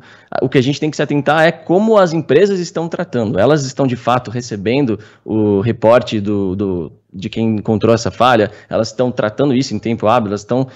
que a gente tem que se atentar é como as empresas estão tratando. Elas estão, de fato, recebendo o reporte de quem encontrou essa falha, elas estão tratando isso em tempo hábil, elas estão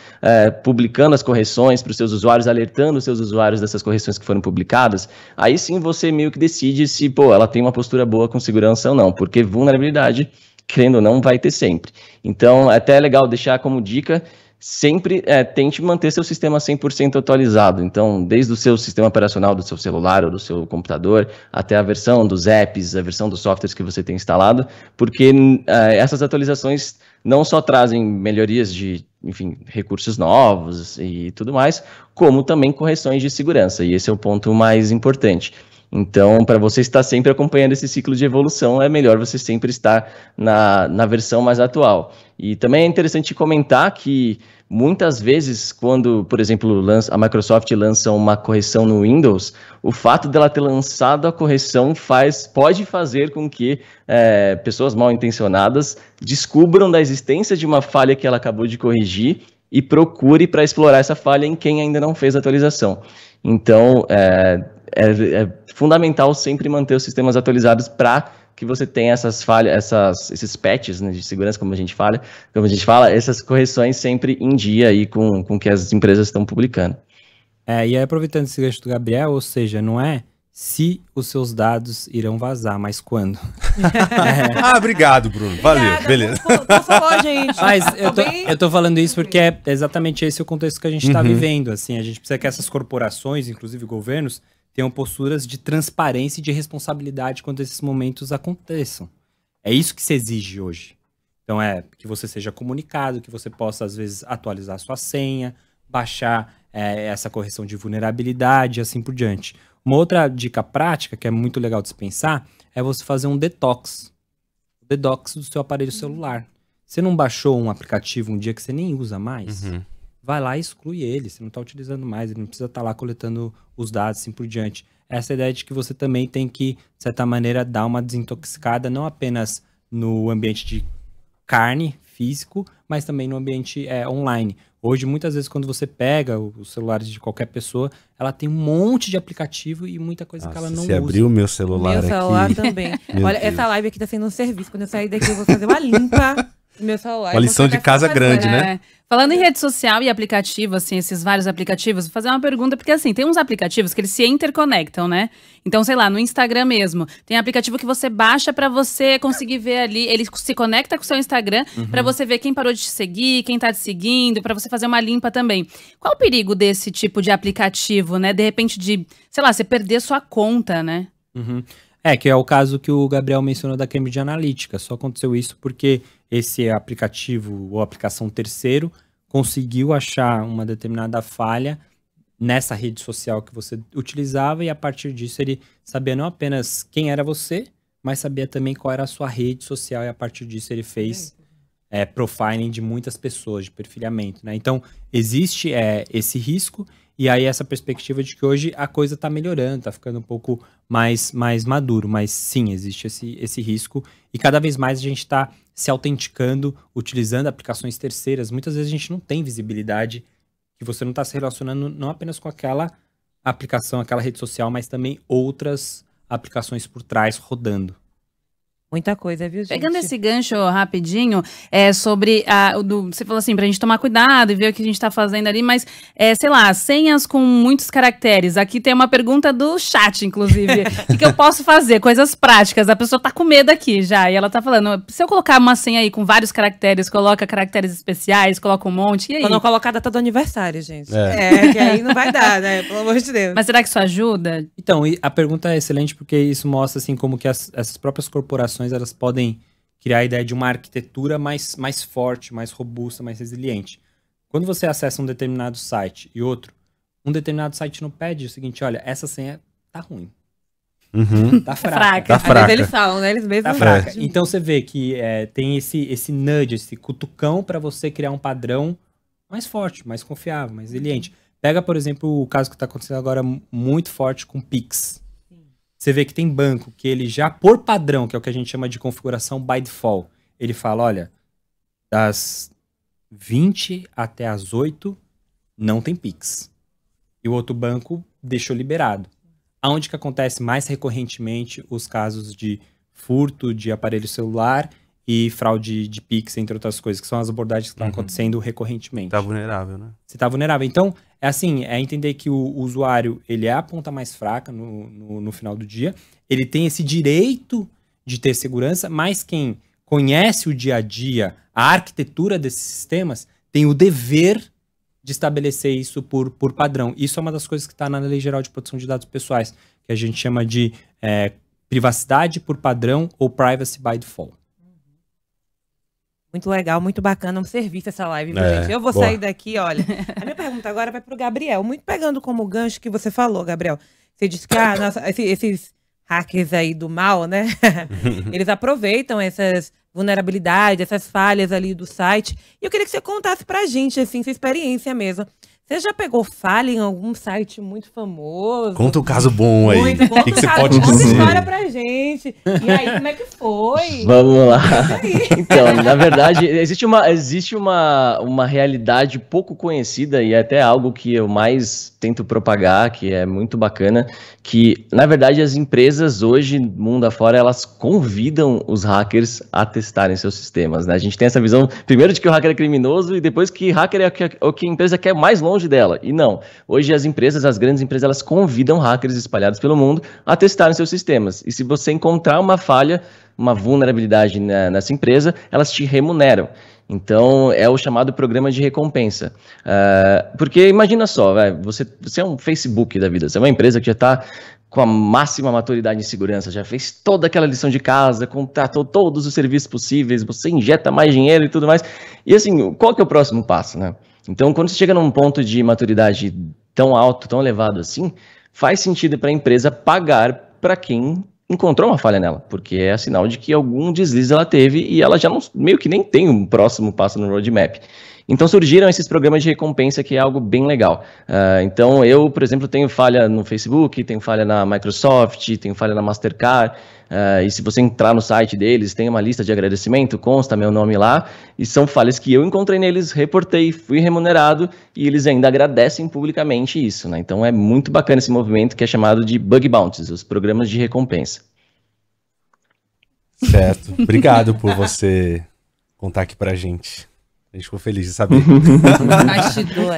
publicando as correções para os seus usuários, alertando os seus usuários dessas correções que foram publicadas. Aí sim você meio que decide se ela tem uma postura boa com segurança ou não, porque vulnerabilidade, querendo ou não, vai ter sempre. Então, até é legal deixar como dica... Sempre tente manter seu sistema 100% atualizado. Então, desde o seu sistema operacional do seu celular ou do seu computador, até a versão dos apps, a versão dos softwares que você tem instalado, porque essas atualizações não só trazem melhorias de, enfim, recursos novos e tudo mais, como também correções de segurança. E esse é o ponto mais importante. Então, para você estar sempre acompanhando esse ciclo de evolução, é melhor você sempre estar na versão mais atual. E também é interessante comentar que muitas vezes, quando, por exemplo, a Microsoft lança uma correção no Windows, o fato dela ter lançado a correção pode fazer com que pessoas mal intencionadas descubram da existência de uma falha que ela acabou de corrigir e procure para explorar essa falha em quem ainda não fez a atualização. Então, é fundamental sempre manter os sistemas atualizados para que você tenha essas falhas, esses patches, né, de segurança, como a gente fala, essas correções sempre em dia aí com o que as empresas estão publicando. E aí, aproveitando esse gancho do Gabriel, ou seja, não é se os seus dados irão vazar, mas quando. Obrigado, Bruno. Valeu, beleza. Gente. Mas eu tô falando isso porque é exatamente esse o contexto que a gente está vivendo. Assim, a gente precisa que essas corporações, inclusive governos, tenham posturas de transparência e de responsabilidade quando esses momentos aconteçam. É isso que se exige hoje. Então é que você seja comunicado, que você possa, às vezes, atualizar a sua senha, baixar essa correção de vulnerabilidade e assim por diante. Uma outra dica prática, que é muito legal de se pensar, é você fazer um detox. O detox do seu aparelho celular. Você não baixou um aplicativo um dia que você nem usa mais? Vai lá e exclui ele. Você não está utilizando mais, ele não precisa estar lá coletando os dados, assim por diante. Essa é a ideia de que você também tem que, de certa maneira, dar uma desintoxicada, não apenas no ambiente de carne, físico, mas também no ambiente online. Hoje, muitas vezes, quando você pega os celulares de qualquer pessoa, ela tem um monte de aplicativo e muita coisa que ela não usa. Você abriu o meu celular aqui. Meu celular também. Olha, essa live aqui tá sendo um serviço. Quando eu sair daqui, eu vou fazer uma limpa no meu celular. Uma lição de casa grande, né? Falando em rede social e aplicativo, assim, esses vários aplicativos, vou fazer uma pergunta, porque assim, tem uns aplicativos que eles se interconectam, né? Então, sei lá, no Instagram mesmo, tem aplicativo que você baixa pra você conseguir ver ali, ele se conecta com o seu Instagram pra você ver quem parou de te seguir, quem tá te seguindo, pra você fazer uma limpa também. Qual o perigo desse tipo de aplicativo, né? De repente de, sei lá, você perder sua conta, né? Que é o caso que o Gabriel mencionou da Cambridge Analytica. Só aconteceu isso porque esse aplicativo ou aplicação terceiro conseguiu achar uma determinada falha nessa rede social que você utilizava e a partir disso ele sabia não apenas quem era você, mas sabia também qual era a sua rede social e a partir disso ele fez profiling de muitas pessoas, de perfilhamento, né? Então existe esse risco e aí essa perspectiva de que hoje a coisa está melhorando, está ficando um pouco mais maduro, mas sim, existe esse risco e cada vez mais a gente está se autenticando, utilizando aplicações terceiras. Muitas vezes a gente não tem visibilidade, que você não está se relacionando não apenas com aquela aplicação, aquela rede social, mas também outras aplicações por trás rodando. Muita coisa, viu, gente? Pegando esse gancho rapidinho, sobre você falou assim, pra gente tomar cuidado e ver o que a gente tá fazendo ali, mas, sei lá, senhas com muitos caracteres. Aqui tem uma pergunta do chat, inclusive. O que eu posso fazer? Coisas práticas. A pessoa tá com medo aqui já, e ela tá falando, se eu colocar uma senha aí com vários caracteres, coloca caracteres especiais, coloca um monte, e aí? Pra não colocar a data do aniversário, gente. Que aí não vai dar, né? Pelo amor de Deus. Mas será que isso ajuda? Então, a pergunta é excelente porque isso mostra, assim, como que essas próprias corporações elas podem criar a ideia de uma arquitetura mais forte, mais robusta, mais resiliente. Quando você acessa um determinado site e outro, um determinado site não pede o seguinte, olha, essa senha tá ruim. Tá fraca. Tá fraca. Mas eles falam, né? Eles mesmos tá fraca. Então você vê que tem esse nudge, esse cutucão para você criar um padrão mais forte, mais confiável, mais resiliente. Pega, por exemplo, o caso que tá acontecendo agora muito forte com Pix. Você vê que tem banco que ele já, por padrão, que é o que a gente chama de configuração by default, ele fala, olha, das 20 até as 8 não tem Pix. E o outro banco deixou liberado. Aonde que acontece mais recorrentemente os casos de furto de aparelho celular e fraude de Pix, entre outras coisas, que são as abordagens que estão acontecendo recorrentemente. Tá vulnerável, né? Você tá vulnerável. Então, é entender que o usuário, ele é a ponta mais fraca no final do dia, ele tem esse direito de ter segurança, mas quem conhece o dia a dia, a arquitetura desses sistemas, tem o dever de estabelecer isso por padrão. Isso é uma das coisas que está na Lei Geral de Proteção de Dados Pessoais, que a gente chama de privacidade por padrão ou privacy by default. Muito legal, muito bacana, um serviço essa live, gente. Eu vou sair daqui, olha. A minha pergunta agora vai pro Gabriel, muito pegando como gancho que você falou, Gabriel, Você disse que esses hackers aí do mal, né? Eles aproveitam essas vulnerabilidades, essas falhas ali do site. E eu queria que você contasse pra gente, assim, sua experiência mesmo. Você já pegou falha em algum site muito famoso? Conta um caso bom aí. O que você pode dizer? Conta história pra gente. E aí, como é que foi? Vamos lá. Então, na verdade, existe uma realidade pouco conhecida e é até algo que eu mais tento propagar, que é muito bacana, que, na verdade, as empresas hoje, mundo afora, elas convidam os hackers a testarem seus sistemas, né? A gente tem essa visão, primeiro, de que o hacker é criminoso e depois que hacker é o que a empresa quer mais longe dela. E não. Hoje as grandes empresas, elas convidam hackers espalhados pelo mundo a testarem seus sistemas. E se você encontrar uma falha, uma vulnerabilidade nessa empresa, elas te remuneram. Então, é o chamado programa de recompensa. Porque imagina só, você é um Facebook da vida, você é uma empresa que já está com a máxima maturidade em segurança, já fez toda aquela lição de casa, contratou todos os serviços possíveis, você injeta mais dinheiro e tudo mais. E assim, qual que é o próximo passo, né? Então, quando você chega num ponto de maturidade tão alto, tão elevado assim, faz sentido para a empresa pagar para quem encontrou uma falha nela, porque é sinal de que algum deslize ela teve e ela já não, meio que nem tem um próximo passo no roadmap. Então surgiram esses programas de recompensa, que é algo bem legal. Então eu, por exemplo, tenho falha no Facebook, tenho falha na Microsoft, tenho falha na Mastercard, e se você entrar no site deles, tem uma lista de agradecimento, consta meu nome lá, e são falhas que eu encontrei neles, reportei, fui remunerado, e eles ainda agradecem publicamente isso, né? Então é muito bacana esse movimento que é chamado de Bug Bounties, os programas de recompensa. Certo. Obrigado por você contar aqui pra gente. A gente ficou feliz de saber.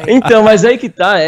Então, mas aí que tá,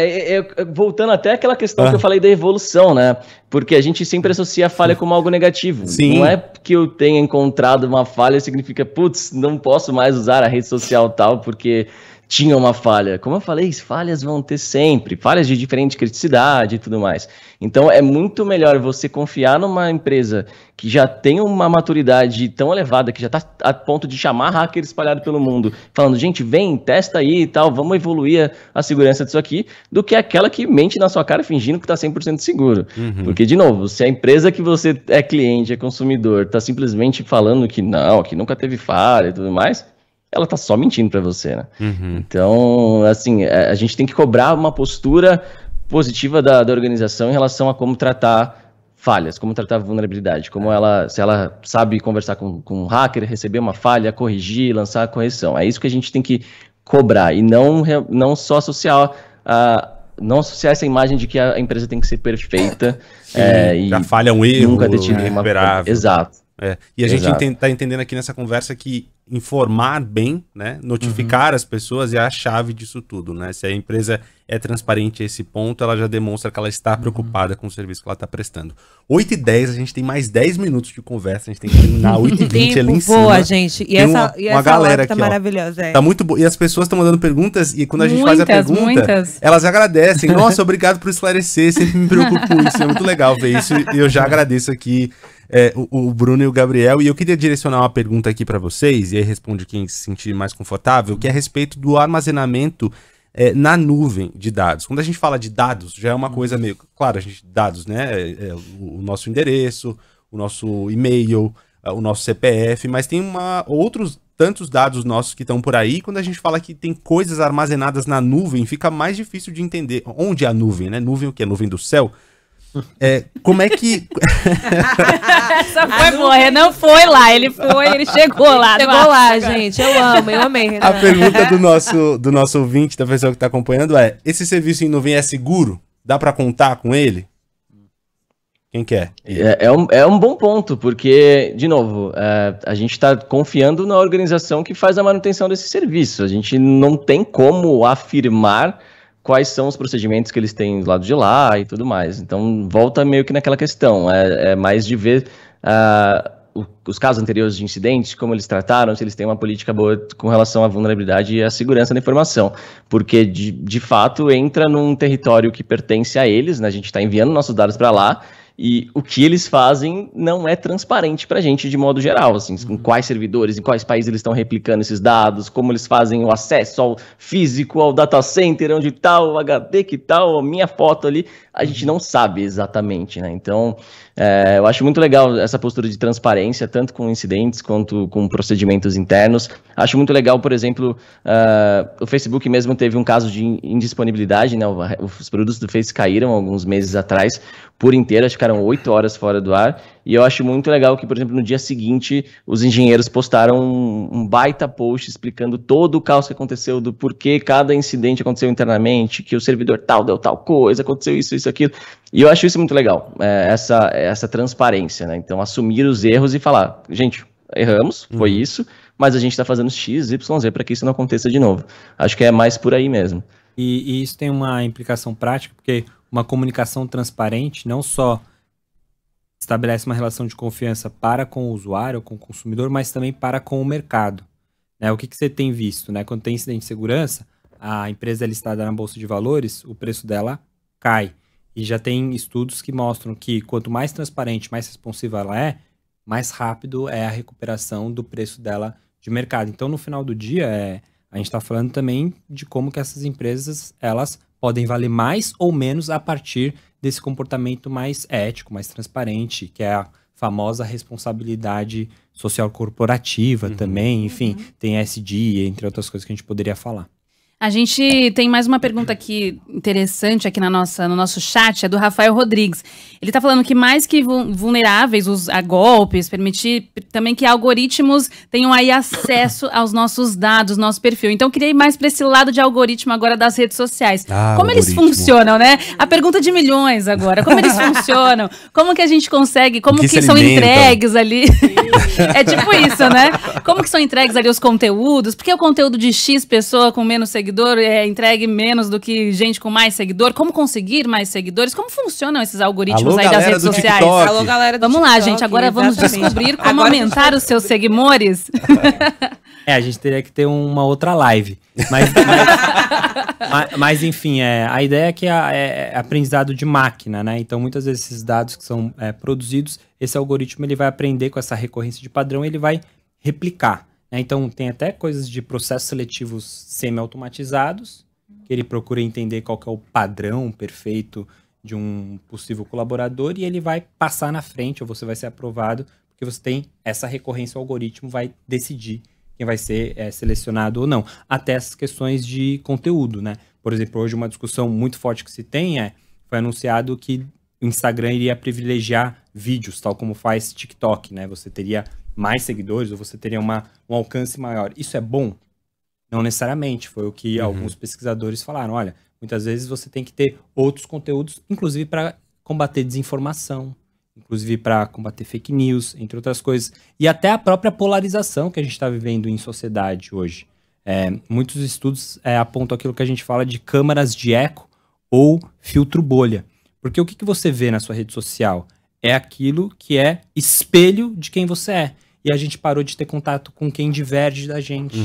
voltando até aquela questão que eu falei da evolução, né? Porque a gente sempre associa a falha como algo negativo. Sim. Não é que eu tenha encontrado uma falha, significa, putz, não posso mais usar a rede social tal, porque tinha uma falha. Como eu falei, falhas vão ter sempre, falhas de diferente criticidade e tudo mais. Então é muito melhor você confiar numa empresa que já tem uma maturidade tão elevada, que já está a ponto de chamar hacker espalhado pelo mundo, falando, gente, vem, testa aí e tal, vamos evoluir a segurança disso aqui, do que aquela que mente na sua cara fingindo que está 100% seguro. Porque, de novo, se a empresa que você é cliente, é consumidor, está simplesmente falando que não, que nunca teve falha e tudo mais, ela tá só mentindo para você, né? Então, assim, a gente tem que cobrar uma postura positiva da organização em relação a como tratar falhas, como tratar vulnerabilidade, se ela sabe conversar com um hacker, receber uma falha, corrigir, lançar a correção. É isso que a gente tem que cobrar e não só associar essa imagem de que a empresa tem que ser perfeita. E a falha é um erro, nunca ter tido uma falha. Exato. E a gente está entendendo aqui nessa conversa que informar bem, né, notificar as pessoas é a chave disso tudo, né? Se a empresa é transparente a esse ponto, ela já demonstra que ela está preocupada com o serviço que ela está prestando. 8h10, a gente tem mais 10 minutos de conversa, a gente tem que terminar 8h20 ali em cima. Boa, gente. E essa galera aqui, tá maravilhosa. Tá muito boa. E as pessoas estão mandando perguntas e quando a gente faz a pergunta, elas agradecem. Nossa, obrigado por esclarecer, sempre me preocupo com isso. É muito legal ver isso e eu já agradeço aqui o Bruno e o Gabriel, e eu queria direcionar uma pergunta aqui para vocês, e aí responde quem se sentir mais confortável, que é a respeito do armazenamento na nuvem de dados. Quando a gente fala de dados, já é uma coisa meio... Claro, dados, né? O nosso endereço, o nosso e-mail, o nosso CPF, mas tem outros tantos dados nossos que estão por aí. Quando a gente fala que tem coisas armazenadas na nuvem, fica mais difícil de entender. Onde é a nuvem, né? Nuvem o quê? Nuvem do céu? Como é que... Essa foi boa, Renan foi lá, ele chegou lá. Chegou lá, gente, eu amei, Renan. A pergunta do nosso ouvinte, da pessoa que está acompanhando esse serviço em nuvem é seguro? Dá para contar com ele? Quem quer? É um bom ponto, porque, de novo, a gente está confiando na organização que faz a manutenção desse serviço. A gente não tem como afirmar quais são os procedimentos que eles têm do lado de lá e tudo mais. Então, volta meio que naquela questão. É mais de ver os casos anteriores de incidentes, como eles trataram, se eles têm uma política boa com relação à vulnerabilidade e à segurança da informação. Porque, de fato, entra num território que pertence a eles, né? A gente está enviando nossos dados para lá, E o que eles fazem não é transparente pra gente de modo geral, assim, em quais servidores, em quais países eles estão replicando esses dados, como eles fazem o acesso ao físico, ao data center, onde tá o HD, que tal, a minha foto ali, a gente não sabe exatamente, né? Então, eu acho muito legal essa postura de transparência, tanto com incidentes quanto com procedimentos internos. Acho muito legal, por exemplo, o Facebook mesmo teve um caso de indisponibilidade, né? Os produtos do Face caíram alguns meses atrás, por inteiro, acho que ficaram 8 horas fora do ar, e eu acho muito legal que, por exemplo, no dia seguinte, os engenheiros postaram um baita post explicando todo o caos que aconteceu, do porquê cada incidente aconteceu internamente, que o servidor tal deu tal coisa, aconteceu isso, isso, aquilo, e eu acho isso muito legal, essa transparência, né? Então, assumir os erros e falar, gente, erramos, foi isso, mas a gente está fazendo X, Y, Z para que isso não aconteça de novo. Acho que é mais por aí mesmo. E isso tem uma implicação prática, porque uma comunicação transparente não só estabelece uma relação de confiança para com o usuário, com o consumidor, mas também para com o mercado. Né? O que você tem visto? Né? Quando tem incidente de segurança, a empresa é listada na Bolsa de Valores, o preço dela cai. E já tem estudos que mostram que quanto mais transparente, mais responsiva ela é, mais rápido é a recuperação do preço dela de mercado. Então, no final do dia, a gente está falando também de como que essas empresas, elas podem valer mais ou menos a partir desse comportamento mais ético, mais transparente, que é a famosa responsabilidade social corporativa também, enfim, tem ESG, entre outras coisas que a gente poderia falar. A gente tem mais uma pergunta aqui interessante aqui no nosso chat, é do Rafael Rodrigues. Ele está falando que mais que vulneráveis a golpes, permitir também que algoritmos tenham aí acesso aos nossos dados, nosso perfil. Então, eu queria ir mais para esse lado de algoritmo agora das redes sociais. Como eles funcionam, né? A pergunta de milhões agora. Como eles funcionam? Como que a gente consegue? Como que são entregues ali? É tipo isso, né? Como que são entregues ali os conteúdos? Porque o conteúdo de X pessoa com menos seguidor é entregue menos do que gente com mais seguidor? Como conseguir mais seguidores? Como funcionam esses algoritmos aí das redes sociais? Alô, galera do vamos TikTok, lá, gente. Agora vamos descobrir como aumentar os seus seguidores. A gente teria que ter uma outra live. Mas enfim, a ideia é que é aprendizado de máquina, né? Então, muitas vezes esses dados que são produzidos, esse algoritmo ele vai aprender com essa recorrência de padrão e ele vai replicar. Então, tem até coisas de processos seletivos semi-automatizados, que ele procura entender qual que é o padrão perfeito de um possível colaborador e ele vai passar na frente, ou você vai ser aprovado, porque você tem essa recorrência, o algoritmo vai decidir quem vai ser selecionado ou não. Até essas questões de conteúdo, né? Por exemplo, hoje uma discussão muito forte que se tem foi anunciado que o Instagram iria privilegiar vídeos, tal como faz TikTok, né? Você teria mais seguidores ou você teria um alcance maior. Isso é bom? Não necessariamente. Foi o que alguns pesquisadores falaram. Olha, muitas vezes você tem que ter outros conteúdos, inclusive para combater desinformação, inclusive para combater fake news, entre outras coisas. E até a própria polarização que a gente está vivendo em sociedade hoje. Muitos estudos apontam aquilo que a gente fala de câmaras de eco ou filtro bolha. Porque o que você vê na sua rede social é aquilo que é espelho de quem você é. E a gente parou de ter contato com quem diverge da gente.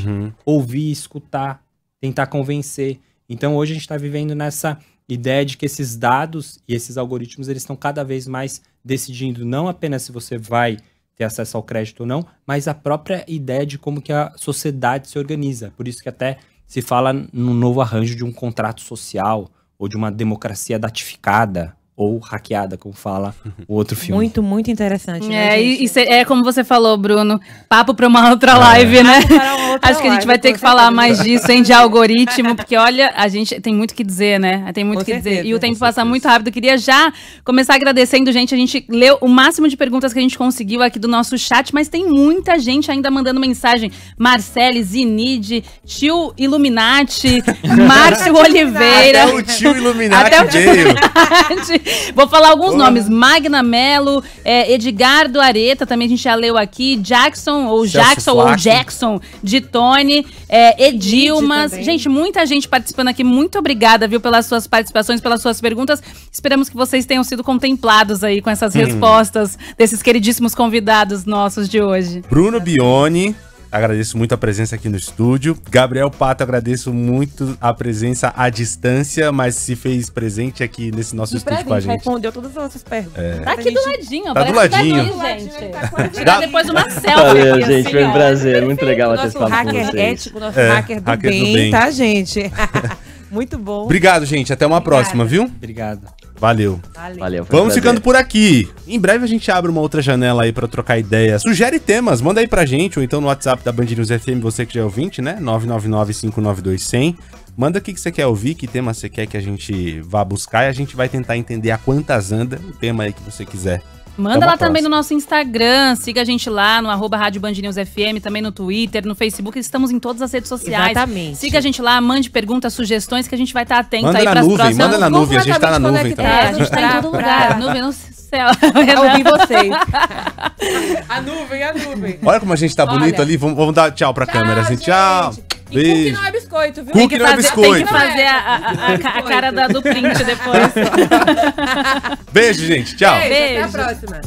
Ouvir, escutar, tentar convencer. Então hoje a gente está vivendo nessa ideia de que esses dados e esses algoritmos eles estão cada vez mais decidindo não apenas se você vai ter acesso ao crédito ou não, mas a própria ideia de como que a sociedade se organiza. Por isso que até se fala no novo arranjo de um contrato social ou de uma democracia datificada ou hackeada, como fala o outro filme. Muito, muito interessante, né, isso é como você falou, Bruno, papo para uma outra live, né? Acho que a gente vai ter que falar mais disso, hein, de algoritmo, porque olha, a gente tem muito o que dizer, né? Tem muito o que dizer. E o tempo passa muito rápido. Eu queria já começar agradecendo, gente. A gente leu o máximo de perguntas que a gente conseguiu aqui do nosso chat, mas tem muita gente ainda mandando mensagem. Marcele, Zinide, Tio Illuminati, Márcio Oliveira. Até o Tio Illuminati veio. Vou falar alguns nomes. Magna Mello, Edgardo Areta, também a gente já leu aqui. Jackson ou Jackson de Tony, Edilmas. Gente, muita gente participando aqui. Muito obrigada, viu, pelas suas participações, pelas suas perguntas. Esperamos que vocês tenham sido contemplados aí com essas respostas desses queridíssimos convidados nossos de hoje. Bruno Bione Agradeço muito a presença aqui no estúdio. Gabriel Pato, agradeço muito a presença à distância, mas se fez presente aqui nesse nosso estúdio com a gente. Respondeu todas as nossas perguntas. Tá aqui do ladinho. Tá do ladinho. Gente. Tirar depois uma selfie. Valeu, aqui, gente. assim, Foi um ó. prazer. Muito legal bater esse Nosso papo com hacker vocês. ético, nosso hacker do bem, tá, gente? Muito bom. Obrigado, gente. Até uma próxima, viu? Obrigado. Valeu. Valeu. Foi um Vamos prazer. ficando por aqui. Em breve a gente abre uma outra janela aí pra trocar ideia. Sugere temas, manda aí pra gente, ou então no WhatsApp da Band News FM, você que já é ouvinte, né? 999-592-100. Manda o que você quer ouvir, que tema você quer que a gente vá buscar, e a gente vai tentar entender a quantas anda o tema aí que você quiser. Manda lá também no nosso Instagram, siga a gente lá no @Rádio Band News FM, também no Twitter, no Facebook, estamos em todas as redes sociais. Exatamente. Siga a gente lá, mande perguntas, sugestões que a gente vai estar atento Manda aí na pras nuvem, próximas. manda na nuvem, a gente tá na nuvem também. A gente tá em todo lugar, nuvem no céu. Ouvir vocês. A nuvem. Olha como a gente tá bonito ali, vamos dar tchau pra câmera, assim, tchau. E cookie Beijo. não é biscoito, viu? Cookie não é biscoito. Tem que fazer a cara do print depois. Beijo, gente. Tchau. Beijo. Até a próxima.